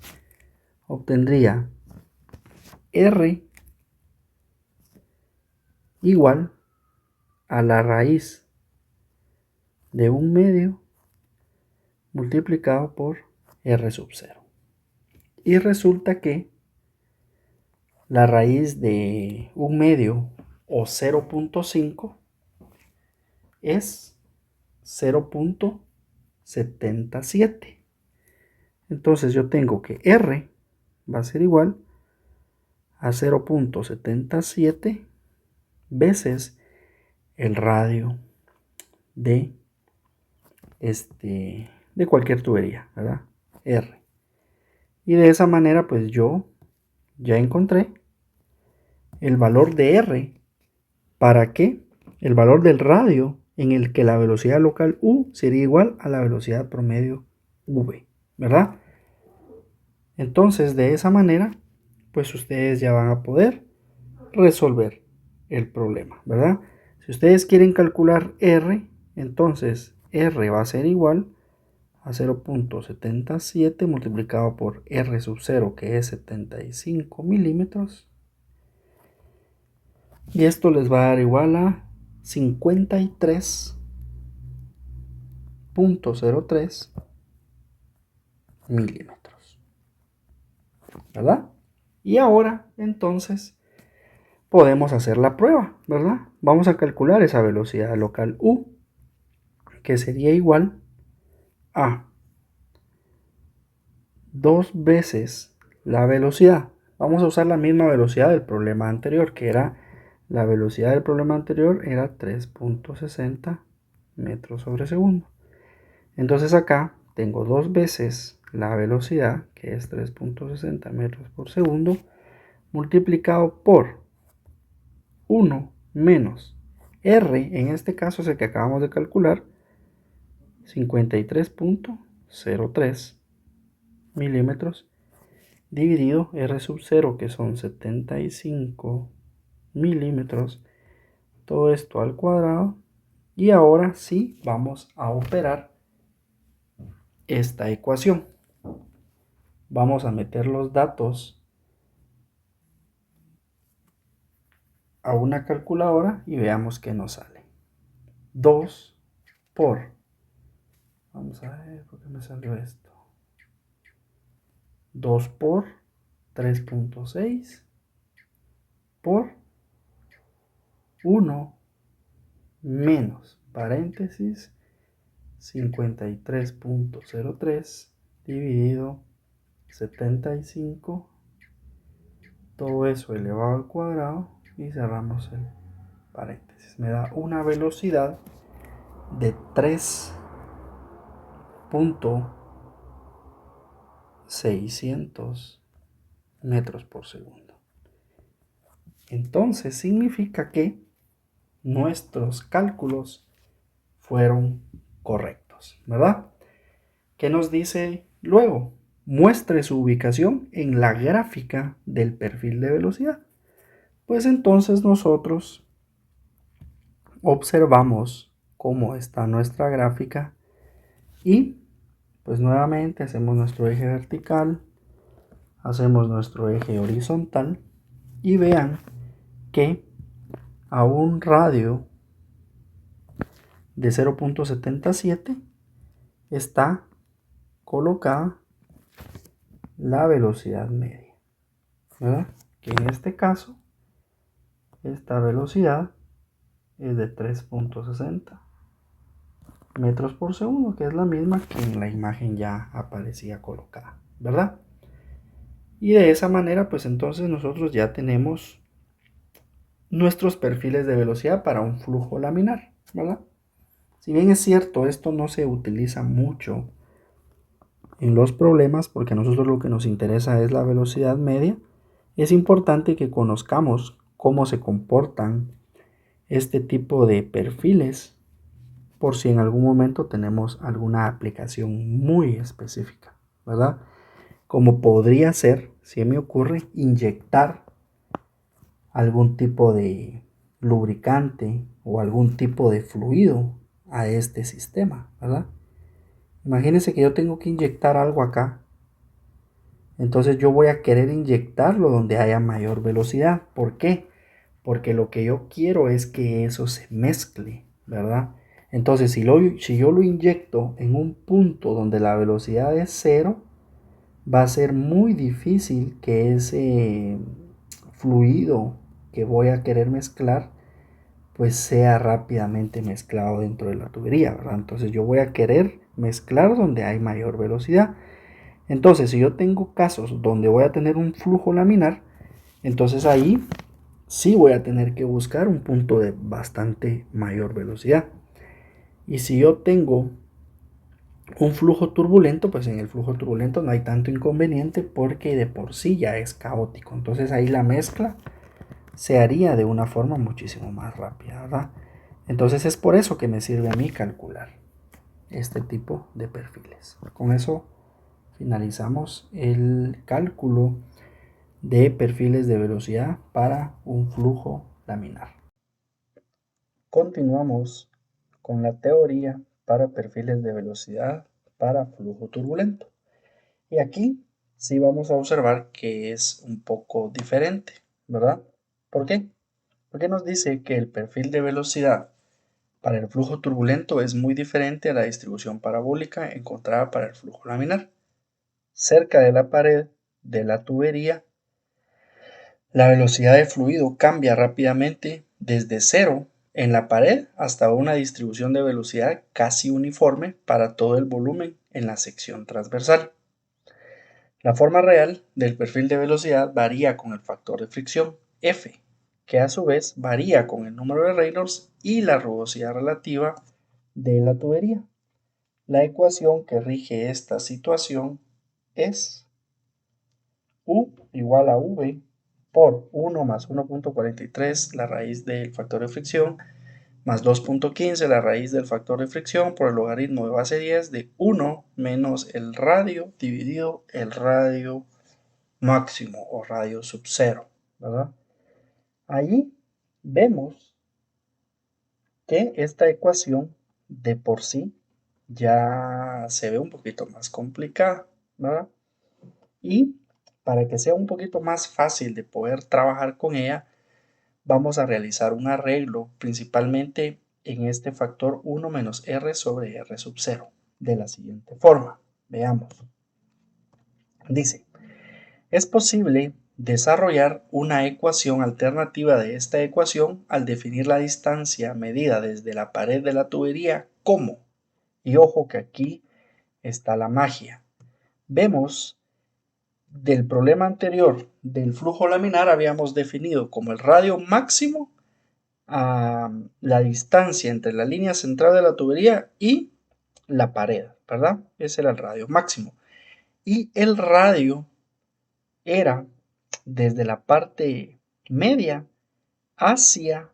Obtendría r igual a la raíz de 1/2 multiplicado por r sub 0. Y resulta que la raíz de 1/2 o 0.5 es 0.77. Entonces yo tengo que r va a ser igual a 0.77 veces el radio de cualquier tubería, ¿verdad? R. Y de esa manera pues yo ya encontré el valor de R para que el valor del radio en el que la velocidad local U sería igual a la velocidad promedio V, ¿verdad? Entonces de esa manera pues ustedes ya van a poder resolver el problema, ¿verdad? Si ustedes quieren calcular R, entonces R va a ser igual a 0.77 multiplicado por R sub 0, que es 75 milímetros. Y esto les va a dar igual a 53.03 milímetros, ¿verdad? Y ahora, entonces, podemos hacer la prueba, ¿verdad? Vamos a calcular esa velocidad local U, que sería igual a 2 veces la velocidad. Vamos a usar la misma velocidad del problema anterior, que era la velocidad del problema anterior era 3.60 metros sobre segundo. Entonces acá tengo 2 veces la velocidad, que es 3.60 metros por segundo, multiplicado por 1 menos R, en este caso es el que acabamos de calcular, 53.03 milímetros, dividido R sub 0, que son 75 milímetros, todo esto al cuadrado. Y ahora sí vamos a operar esta ecuación. Vamos a meter los datos a una calculadora y veamos qué nos sale. 2 por, vamos a ver por qué me salió esto, 2 por 3.6 por 1 menos paréntesis 53.03 dividido 75, todo eso elevado al cuadrado, y cerramos el paréntesis. Me da una velocidad de 3.600 metros por segundo. Entonces significa que nuestros cálculos fueron correctos, ¿verdad? ¿Qué nos dice luego? muestre su ubicación en la gráfica del perfil de velocidad. Pues entonces nosotros observamos cómo está nuestra gráfica y pues nuevamente hacemos nuestro eje vertical, hacemos nuestro eje horizontal y vean que a un radio de 0.77 está colocada la velocidad media, ¿verdad? Que en este caso esta velocidad es de 3.60 metros por segundo, que es la misma que en la imagen ya aparecía colocada, ¿verdad? Y de esa manera pues entonces nosotros ya tenemos nuestros perfiles de velocidad para un flujo laminar, ¿verdad? Si bien es cierto, esto no se utiliza mucho en los problemas, porque a nosotros lo que nos interesa es la velocidad media, es importante que conozcamos cómo se comportan este tipo de perfiles por si en algún momento tenemos alguna aplicación muy específica, ¿verdad? Como podría ser, si me ocurre, inyectar algún tipo de lubricante o algún tipo de fluido a este sistema, ¿verdad? Imagínense que yo tengo que inyectar algo acá. Entonces yo voy a querer inyectarlo donde haya mayor velocidad. ¿Por qué? Porque lo que yo quiero es que eso se mezcle, ¿verdad? Entonces si yo lo inyecto en un punto donde la velocidad es cero, va a ser muy difícil que ese fluido que voy a querer mezclar pues sea rápidamente mezclado dentro de la tubería, ¿verdad? Entonces yo voy a querer mezclar donde hay mayor velocidad. Entonces si yo tengo casos donde voy a tener un flujo laminar, entonces ahí sí voy a tener que buscar un punto de bastante mayor velocidad. Y si yo tengo un flujo turbulento, pues en el flujo turbulento no hay tanto inconveniente porque de por sí ya es caótico. Entonces ahí la mezcla se haría de una forma muchísimo más rápida, ¿verdad? Entonces es por eso que me sirve a mí calcular este tipo de perfiles. Con eso finalizamos el cálculo de perfiles de velocidad para un flujo laminar. Continuamos con la teoría para perfiles de velocidad para flujo turbulento. Y aquí sí vamos a observar que es un poco diferente, ¿verdad? ¿Por qué? Porque nos dice que el perfil de velocidad para el flujo turbulento es muy diferente a la distribución parabólica encontrada para el flujo laminar. Cerca de la pared de la tubería, la velocidad de fluido cambia rápidamente desde cero en la pared hasta una distribución de velocidad casi uniforme para todo el volumen en la sección transversal. La forma real del perfil de velocidad varía con el factor de fricción F, que a su vez varía con el número de Reynolds y la rugosidad relativa de la tubería. La ecuación que rige esta situación es U igual a V por 1 más 1.43 la raíz del factor de fricción más 2.15 la raíz del factor de fricción por el logaritmo de base 10 de 1 menos el radio dividido el radio máximo o radio sub 0, ¿verdad? Allí vemos que esta ecuación de por sí ya se ve un poquito más complicada, ¿verdad? Y para que sea un poquito más fácil de poder trabajar con ella, vamos a realizar un arreglo principalmente en este factor 1 menos r sobre r sub 0 de la siguiente forma. Veamos. Dice, es posible desarrollar una ecuación alternativa de esta ecuación al definir la distancia medida desde la pared de la tubería como, y ojo que aquí está la magia. Vemos del problema anterior del flujo laminar habíamos definido como el radio máximo a la distancia entre la línea central de la tubería y la pared, ¿verdad? Ese era el radio máximo. Y el radio era desde la parte media hacia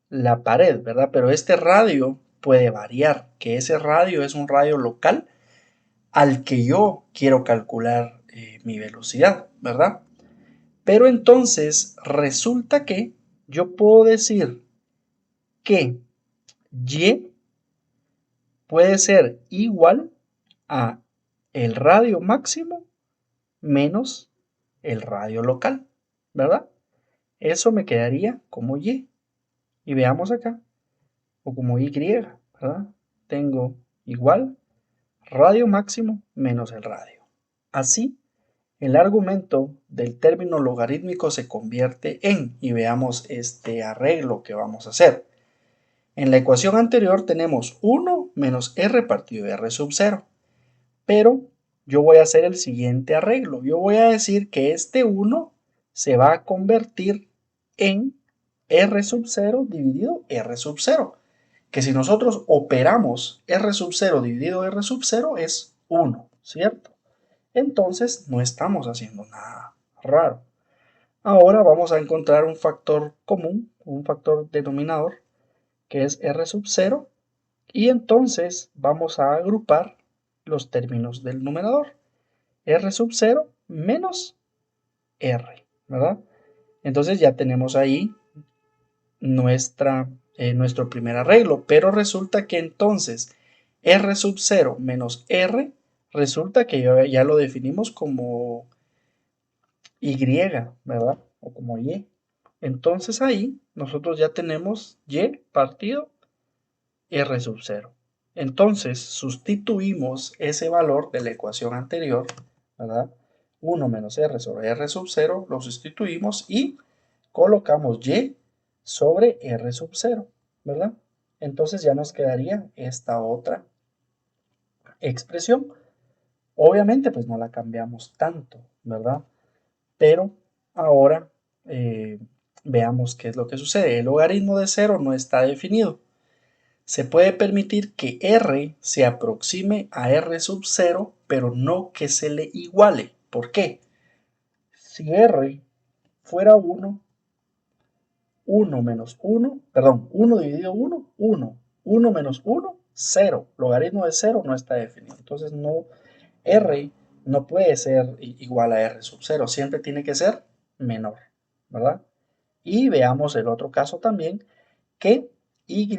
la pared, ¿verdad? Pero este radio puede variar, que ese radio es un radio local al que yo quiero calcular mi velocidad, ¿verdad? Pero entonces resulta que yo puedo decir que y puede ser igual a el radio máximo menos el radio local, ¿verdad? Eso me quedaría como y. Y veamos acá, o como y, ¿verdad? Tengo igual radio máximo menos el radio. Así, el argumento del término logarítmico se convierte en, y veamos este arreglo que vamos a hacer. En la ecuación anterior tenemos 1 menos r partido de r sub 0, pero yo voy a hacer el siguiente arreglo. Yo voy a decir que este 1 se va a convertir en r sub 0 dividido r sub 0, que si nosotros operamos r sub 0 dividido r sub 0 es 1, ¿cierto? Entonces no estamos haciendo nada raro. Ahora vamos a encontrar un factor común, un factor denominador, que es r sub 0, y entonces vamos a agrupar los términos del numerador. R sub 0 menos R, ¿verdad? Entonces ya tenemos ahí nuestro primer arreglo, pero resulta que entonces R sub 0 menos R, resulta que ya lo definimos como Y, ¿verdad? O como Y. Entonces ahí nosotros ya tenemos Y partido R sub 0. Entonces sustituimos ese valor de la ecuación anterior, ¿verdad? 1 menos R sobre R sub 0, lo sustituimos y colocamos Y sobre R sub 0, ¿verdad? Entonces ya nos quedaría esta otra expresión. Obviamente pues no la cambiamos tanto, ¿verdad? Pero ahora veamos qué es lo que sucede. El logaritmo de 0 no está definido. Se puede permitir que R se aproxime a R sub 0, pero no que se le iguale. ¿Por qué? Si R fuera 1, 1 menos 1, perdón, 1 dividido 1, 1. 1 menos 1, 0. Logaritmo de 0 no está definido. Entonces no, R no puede ser igual a R sub 0. Siempre tiene que ser menor, ¿verdad? Y veamos el otro caso también, que Y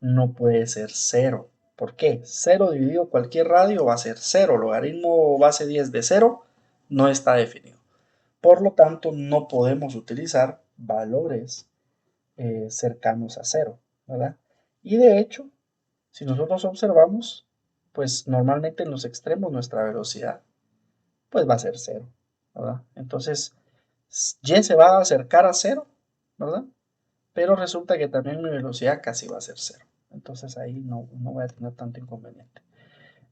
no puede ser 0. ¿Por qué? 0 dividido cualquier radio va a ser 0. Logaritmo base 10 de 0 no está definido. Por lo tanto, no podemos utilizar valores cercanos a 0, ¿verdad? Y de hecho, si nosotros observamos, pues normalmente en los extremos nuestra velocidad pues va a ser 0, ¿verdad? Entonces, Y se va a acercar a 0, ¿verdad? Pero resulta que también mi velocidad casi va a ser 0. Entonces ahí no voy a tener tanto inconveniente.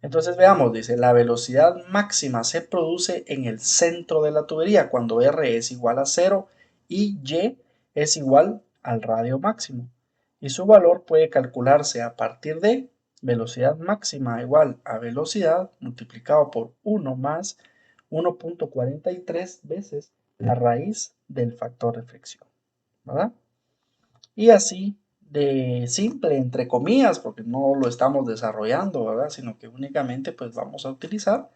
Entonces veamos, dice, la velocidad máxima se produce en el centro de la tubería cuando R es igual a 0 y Y es igual al radio máximo. Y su valor puede calcularse a partir de velocidad máxima igual a velocidad multiplicado por 1 más 1.43 veces la raíz del factor de fricción, ¿verdad? Y así de simple, entre comillas, porque no lo estamos desarrollando, ¿verdad? Sino que únicamente pues vamos a utilizar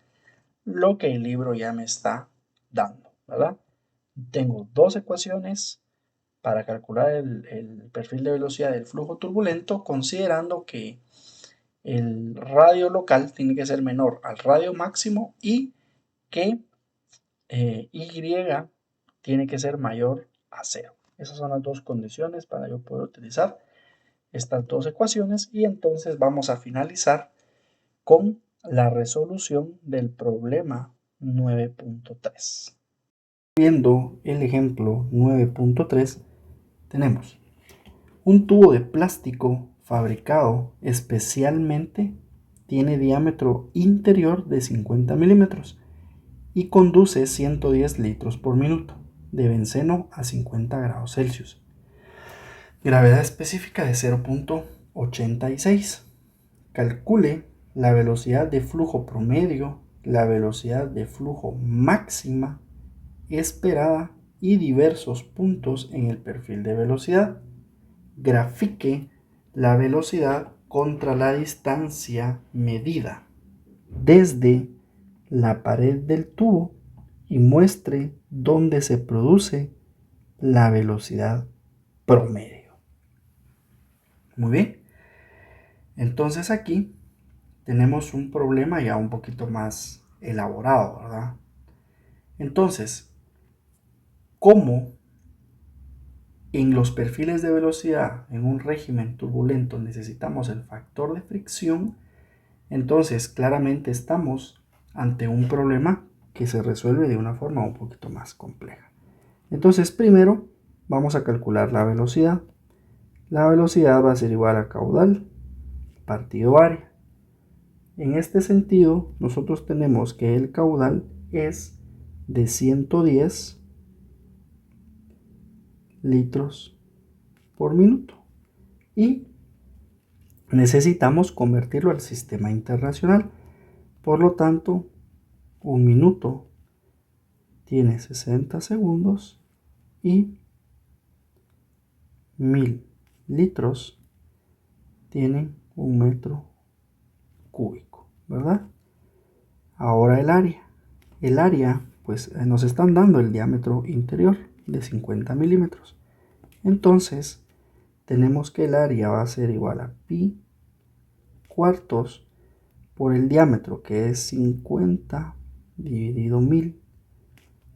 lo que el libro ya me está dando, ¿verdad? Tengo dos ecuaciones para calcular el perfil de velocidad del flujo turbulento, considerando que el radio local tiene que ser menor al radio máximo y que Y tiene que ser mayor a 0. Esas son las dos condiciones para yo poder utilizar estas dos ecuaciones y entonces vamos a finalizar con la resolución del problema 9.3. Viendo el ejemplo 9.3, tenemos un tubo de plástico fabricado especialmente, tiene diámetro interior de 50 milímetros y conduce 110 litros por minuto de benceno a 50 grados Celsius. Gravedad específica de 0.86. Calcule la velocidad de flujo promedio, la velocidad de flujo máxima esperada y diversos puntos en el perfil de velocidad. Grafique la velocidad contra la distancia medida. desde la pared del tubo y muestre dónde se produce la velocidad promedio. Muy bien. Entonces aquí tenemos un problema ya un poquito más elaborado, ¿verdad? Entonces, ¿cómo en los perfiles de velocidad en un régimen turbulento necesitamos el factor de fricción? Entonces, claramente estamos ante un problema que se resuelve de una forma un poquito más compleja. Entonces, primero vamos a calcular la velocidad. La velocidad va a ser igual a caudal partido área. En este sentido, nosotros tenemos que el caudal es de 110 litros por minuto y necesitamos convertirlo al sistema internacional. Por lo tanto, un minuto tiene 60 segundos y 1000 litros tienen un metro cúbico, ¿verdad? Ahora el área. El área, pues nos están dando el diámetro interior de 50 milímetros. Entonces, tenemos que el área va a ser igual a pi cuartos por el diámetro, que es 50 dividido 1000,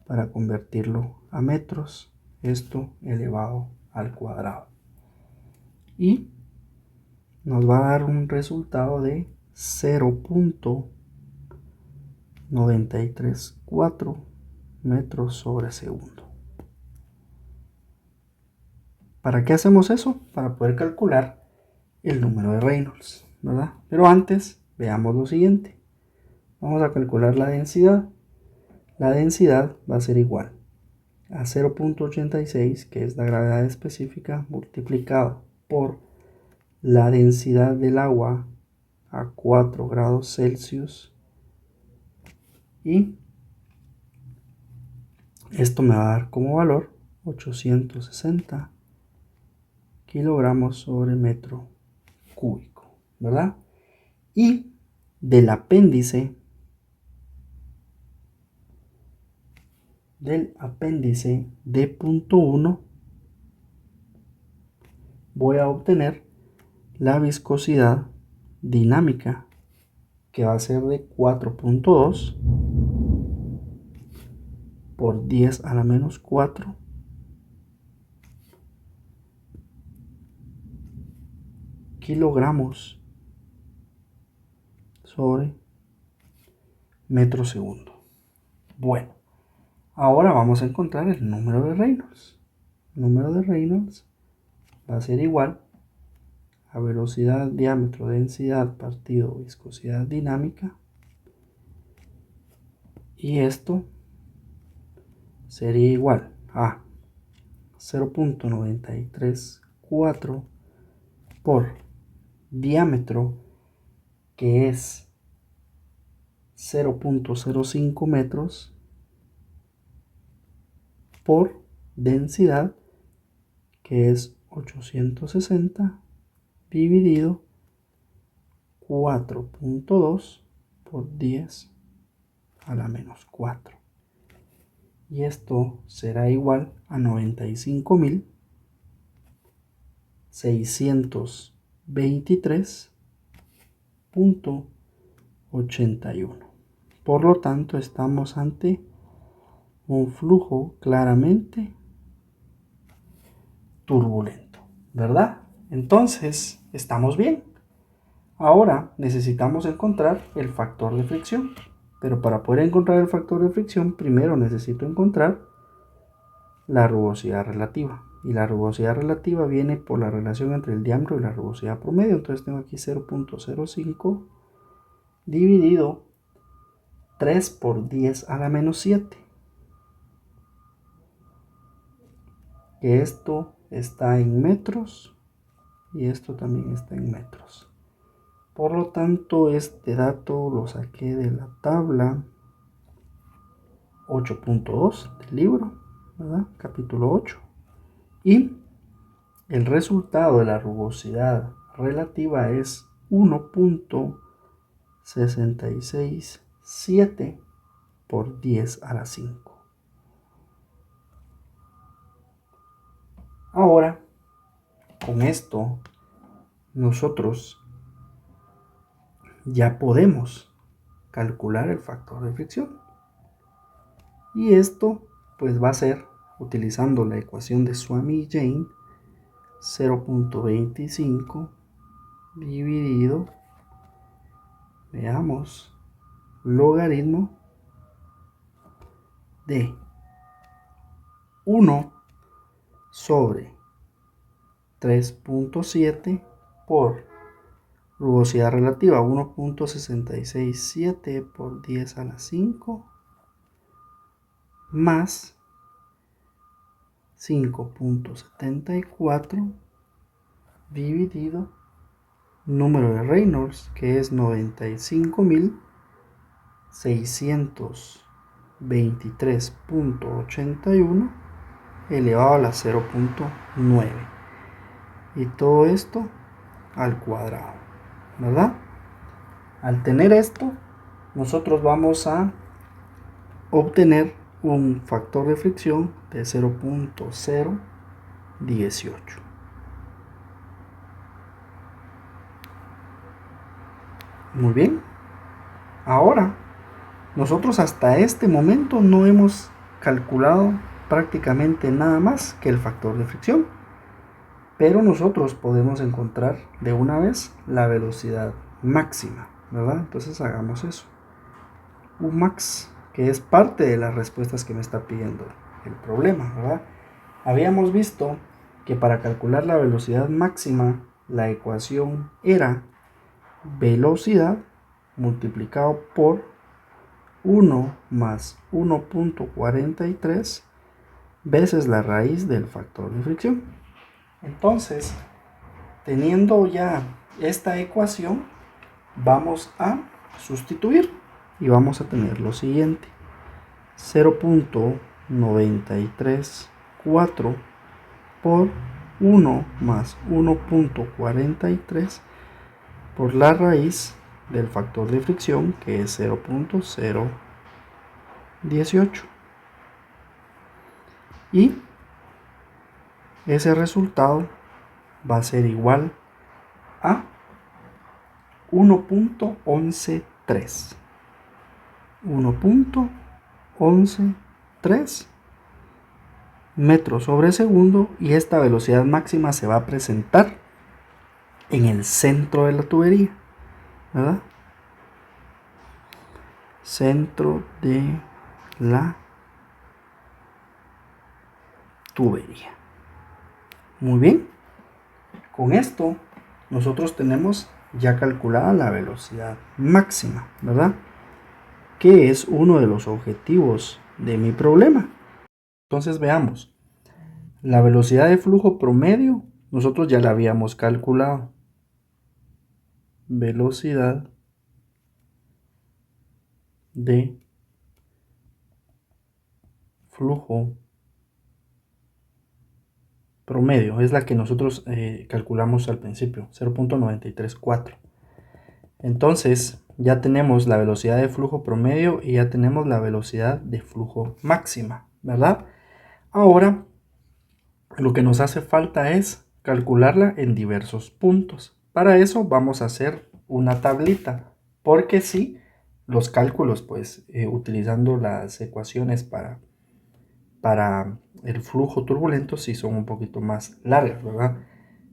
para convertirlo a metros, esto elevado al cuadrado. Y nos va a dar un resultado de 0.934 metros sobre segundo. ¿Para qué hacemos eso? Para poder calcular el número de Reynolds, ¿verdad? Pero antes, veamos lo siguiente. Vamos a calcular la densidad. La densidad va a ser igual a 0.86, que es la gravedad específica, multiplicado por la densidad del agua a 4 grados Celsius. Y esto me va a dar como valor 860 kilogramos sobre metro cúbico, ¿verdad? Y del apéndice D.1 voy a obtener la viscosidad dinámica, que va a ser de 4.2 por 10 a la menos 4 kilogramos sobre metro segundo. Bueno, ahora vamos a encontrar el número de Reynolds. El número de Reynolds va a ser igual a velocidad, diámetro, densidad partido viscosidad dinámica. Y esto sería igual a 0.934 por diámetro, que es 0.05 metros, por densidad, que es 860 dividido 4.2 por 10 a la menos 4. Y esto será igual a 95.623.81. Por lo tanto, estamos ante un flujo claramente turbulento, ¿verdad? Entonces, estamos bien. Ahora necesitamos encontrar el factor de fricción. Pero para poder encontrar el factor de fricción, primero necesito encontrar la rugosidad relativa. Y la rugosidad relativa viene por la relación entre el diámetro y la rugosidad promedio. Entonces tengo aquí 0.05 dividido 3 por 10 a la menos 7. Que esto está en metros y esto también está en metros. Por lo tanto, este dato lo saqué de la tabla 8.2 del libro, ¿verdad? Capítulo 8. Y el resultado de la rugosidad relativa es 1.0 66,7 por 10 a la 5. Ahora, con esto, nosotros ya podemos calcular el factor de fricción. Y esto pues va a ser, utilizando la ecuación de Swamy y Jane, 0.25 dividido, veamos, logaritmo de 1 sobre 3.7 por rugosidad relativa 1.667 por 10 a la 5 más 5.74 dividido número de Reynolds, que es 95.623.81 elevado a la 0.9, y todo esto al cuadrado, ¿verdad? Al tener esto, nosotros vamos a obtener un factor de fricción de 0.018. Muy bien. Ahora, nosotros hasta este momento no hemos calculado prácticamente nada más que el factor de fricción. Pero nosotros podemos encontrar de una vez la velocidad máxima, ¿verdad? Entonces hagamos eso. Umax, que es parte de las respuestas que me está pidiendo el problema, ¿verdad? Habíamos visto que para calcular la velocidad máxima, la ecuación era velocidad multiplicado por 1 más 1.43 veces la raíz del factor de fricción. Entonces, teniendo ya esta ecuación, vamos a sustituir y vamos a tener lo siguiente: 0.934 por 1 más 1.43 por la raíz del factor de fricción, que es 0.018, y ese resultado va a ser igual a 1.113 metros sobre segundo, y esta velocidad máxima se va a presentar en el centro de la tubería, ¿verdad? Centro de la tubería. Muy bien. Con esto nosotros tenemos ya calculada la velocidad máxima, ¿verdad? Que es uno de los objetivos de mi problema. Entonces veamos. La velocidad de flujo promedio nosotros ya la habíamos calculado. Velocidad de flujo promedio es la que nosotros calculamos al principio, 0.934. Entonces ya tenemos la velocidad de flujo promedio y ya tenemos la velocidad de flujo máxima, ¿verdad? Ahora lo que nos hace falta es calcularla en diversos puntos. Para eso vamos a hacer una tablita, porque sí, los cálculos, pues utilizando las ecuaciones para el flujo turbulento, sí son un poquito más largas, ¿verdad?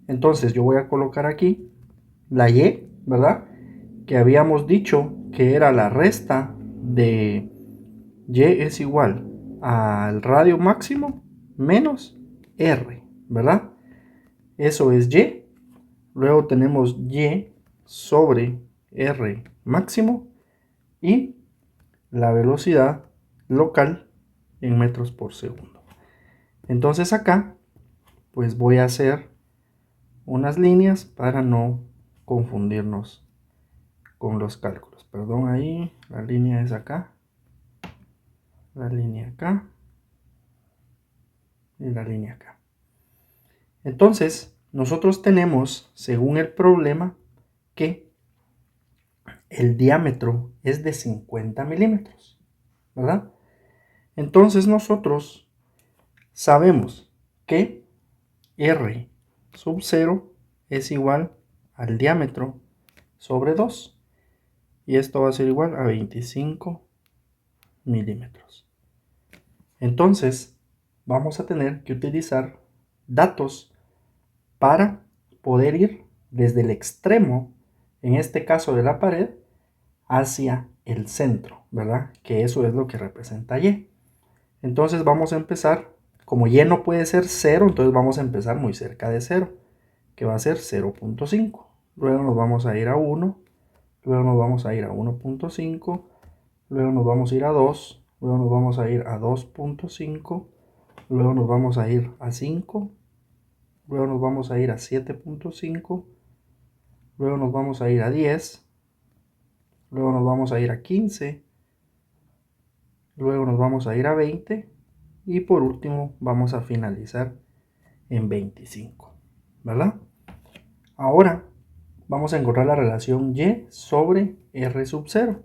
Entonces yo voy a colocar aquí la Y, ¿verdad? Que habíamos dicho que era la resta de Y es igual al radio máximo menos R, ¿verdad? Eso es Y. Luego tenemos Y sobre R máximo y la velocidad local en metros por segundo. Entonces acá pues voy a hacer unas líneas para no confundirnos con los cálculos. Perdón, ahí la línea es acá, la línea acá y la línea acá. Entonces nosotros tenemos, según el problema, que el diámetro es de 50 milímetros, ¿verdad? Entonces nosotros sabemos que R sub 0 es igual al diámetro sobre 2. Y esto va a ser igual a 25 milímetros. Entonces vamos a tener que utilizar datos para poder ir desde el extremo, en este caso de la pared, hacia el centro, ¿verdad? Que eso es lo que representa Y. Entonces vamos a empezar, como Y no puede ser 0, entonces vamos a empezar muy cerca de 0, que va a ser 0.5. Luego nos vamos a ir a 1, luego nos vamos a ir a 1.5, luego nos vamos a ir a 2, luego nos vamos a ir a 2.5, luego nos vamos a ir a 5, luego nos vamos a ir a 7.5, luego nos vamos a ir a 10, luego nos vamos a ir a 15, luego nos vamos a ir a 20 y por último vamos a finalizar en 25, ¿verdad? Ahora vamos a encontrar la relación Y sobre R sub 0,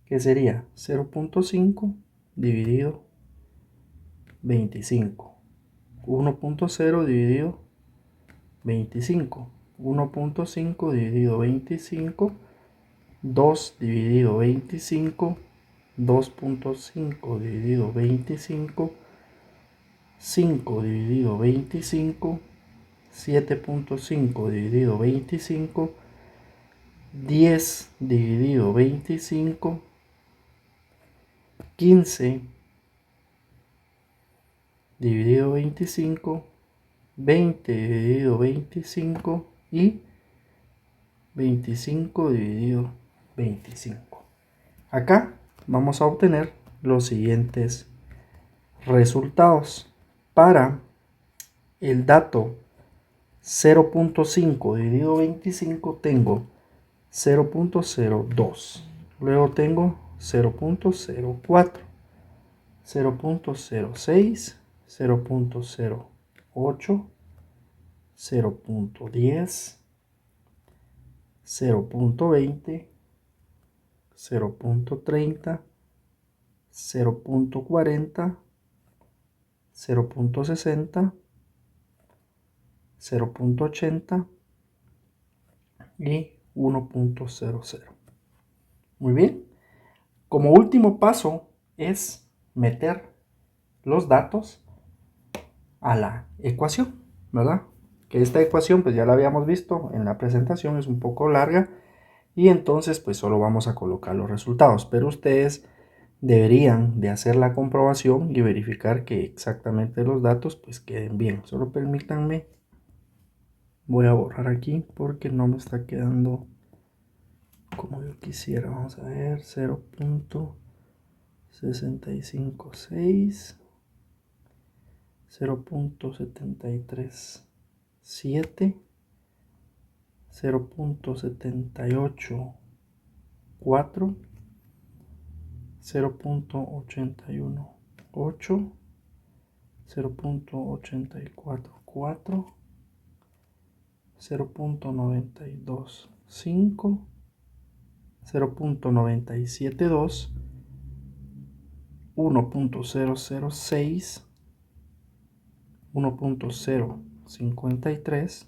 que sería 0.5 dividido 25, 1.0 dividido 25, 1.5 dividido 25, 2 dividido 25, 2.5 dividido 25, 5 dividido 25, 7.5 dividido 25, 10 dividido 25, 15 dividido 25, 20 dividido 25 y 25 dividido 25. Acá vamos a obtener los siguientes resultados. Para el dato 0.5 dividido 25 tengo 0.02, luego tengo 0.04, 0.06, 0.08, 0.10, 0.20, 0.30, 0.40, 0.60, 0.80 y 1.00. Muy bien. Como último paso es meter los datos a la ecuación, ¿verdad? Que esta ecuación pues ya la habíamos visto en la presentación, es un poco larga y entonces pues solo vamos a colocar los resultados, pero ustedes deberían de hacer la comprobación y verificar que exactamente los datos pues queden bien. Solo permítanme, voy a borrar aquí porque no me está quedando como yo quisiera. Vamos a ver, 0.656, 0.737, 0.784, 0.818, 0.844, 0.925, 0.972, 1.006, 1.053,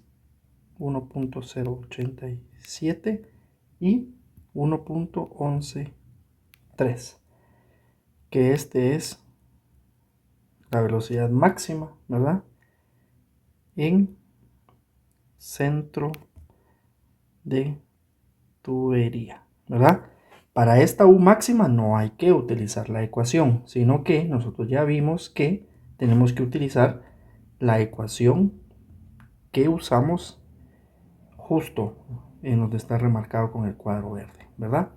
1.087 y 1.113, que este es la velocidad máxima, ¿verdad? En centro de tubería, ¿verdad? Para esta U máxima no hay que utilizar la ecuación, sino que nosotros ya vimos que tenemos que utilizar la ecuación que usamos justo en donde está remarcado con el cuadro verde, ¿verdad?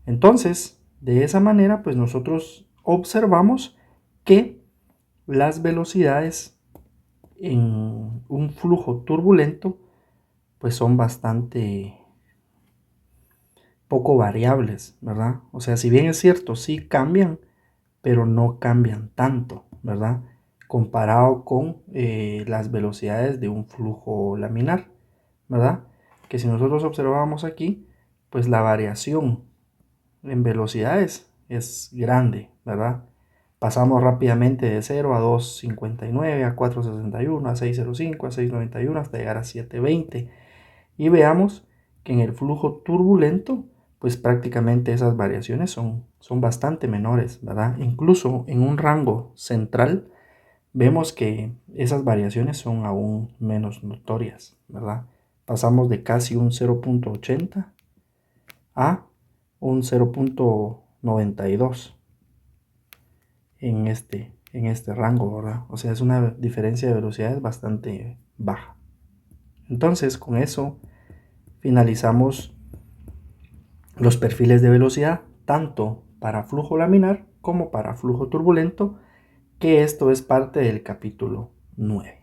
Entonces, de esa manera, pues nosotros observamos que las velocidades en un flujo turbulento pues son bastante poco variables, ¿verdad? O sea, si bien es cierto, sí cambian, pero no cambian tanto, ¿verdad? Comparado con las velocidades de un flujo laminar, ¿verdad? Que si nosotros observamos aquí, pues la variación en velocidades es grande, ¿verdad? Pasamos rápidamente de 0 a 2.59, a 4.61, a 6.05, a 6.91 hasta llegar a 7.20. Y veamos que en el flujo turbulento, pues prácticamente esas variaciones son bastante menores, ¿verdad? Incluso en un rango central vemos que esas variaciones son aún menos notorias, ¿verdad? Pasamos de casi un 0.80 a un 0.92 en este rango, ¿verdad? O sea, es una diferencia de velocidades bastante baja. Entonces, con eso finalizamos los perfiles de velocidad, tanto para flujo laminar como para flujo turbulento, que esto es parte del capítulo 9.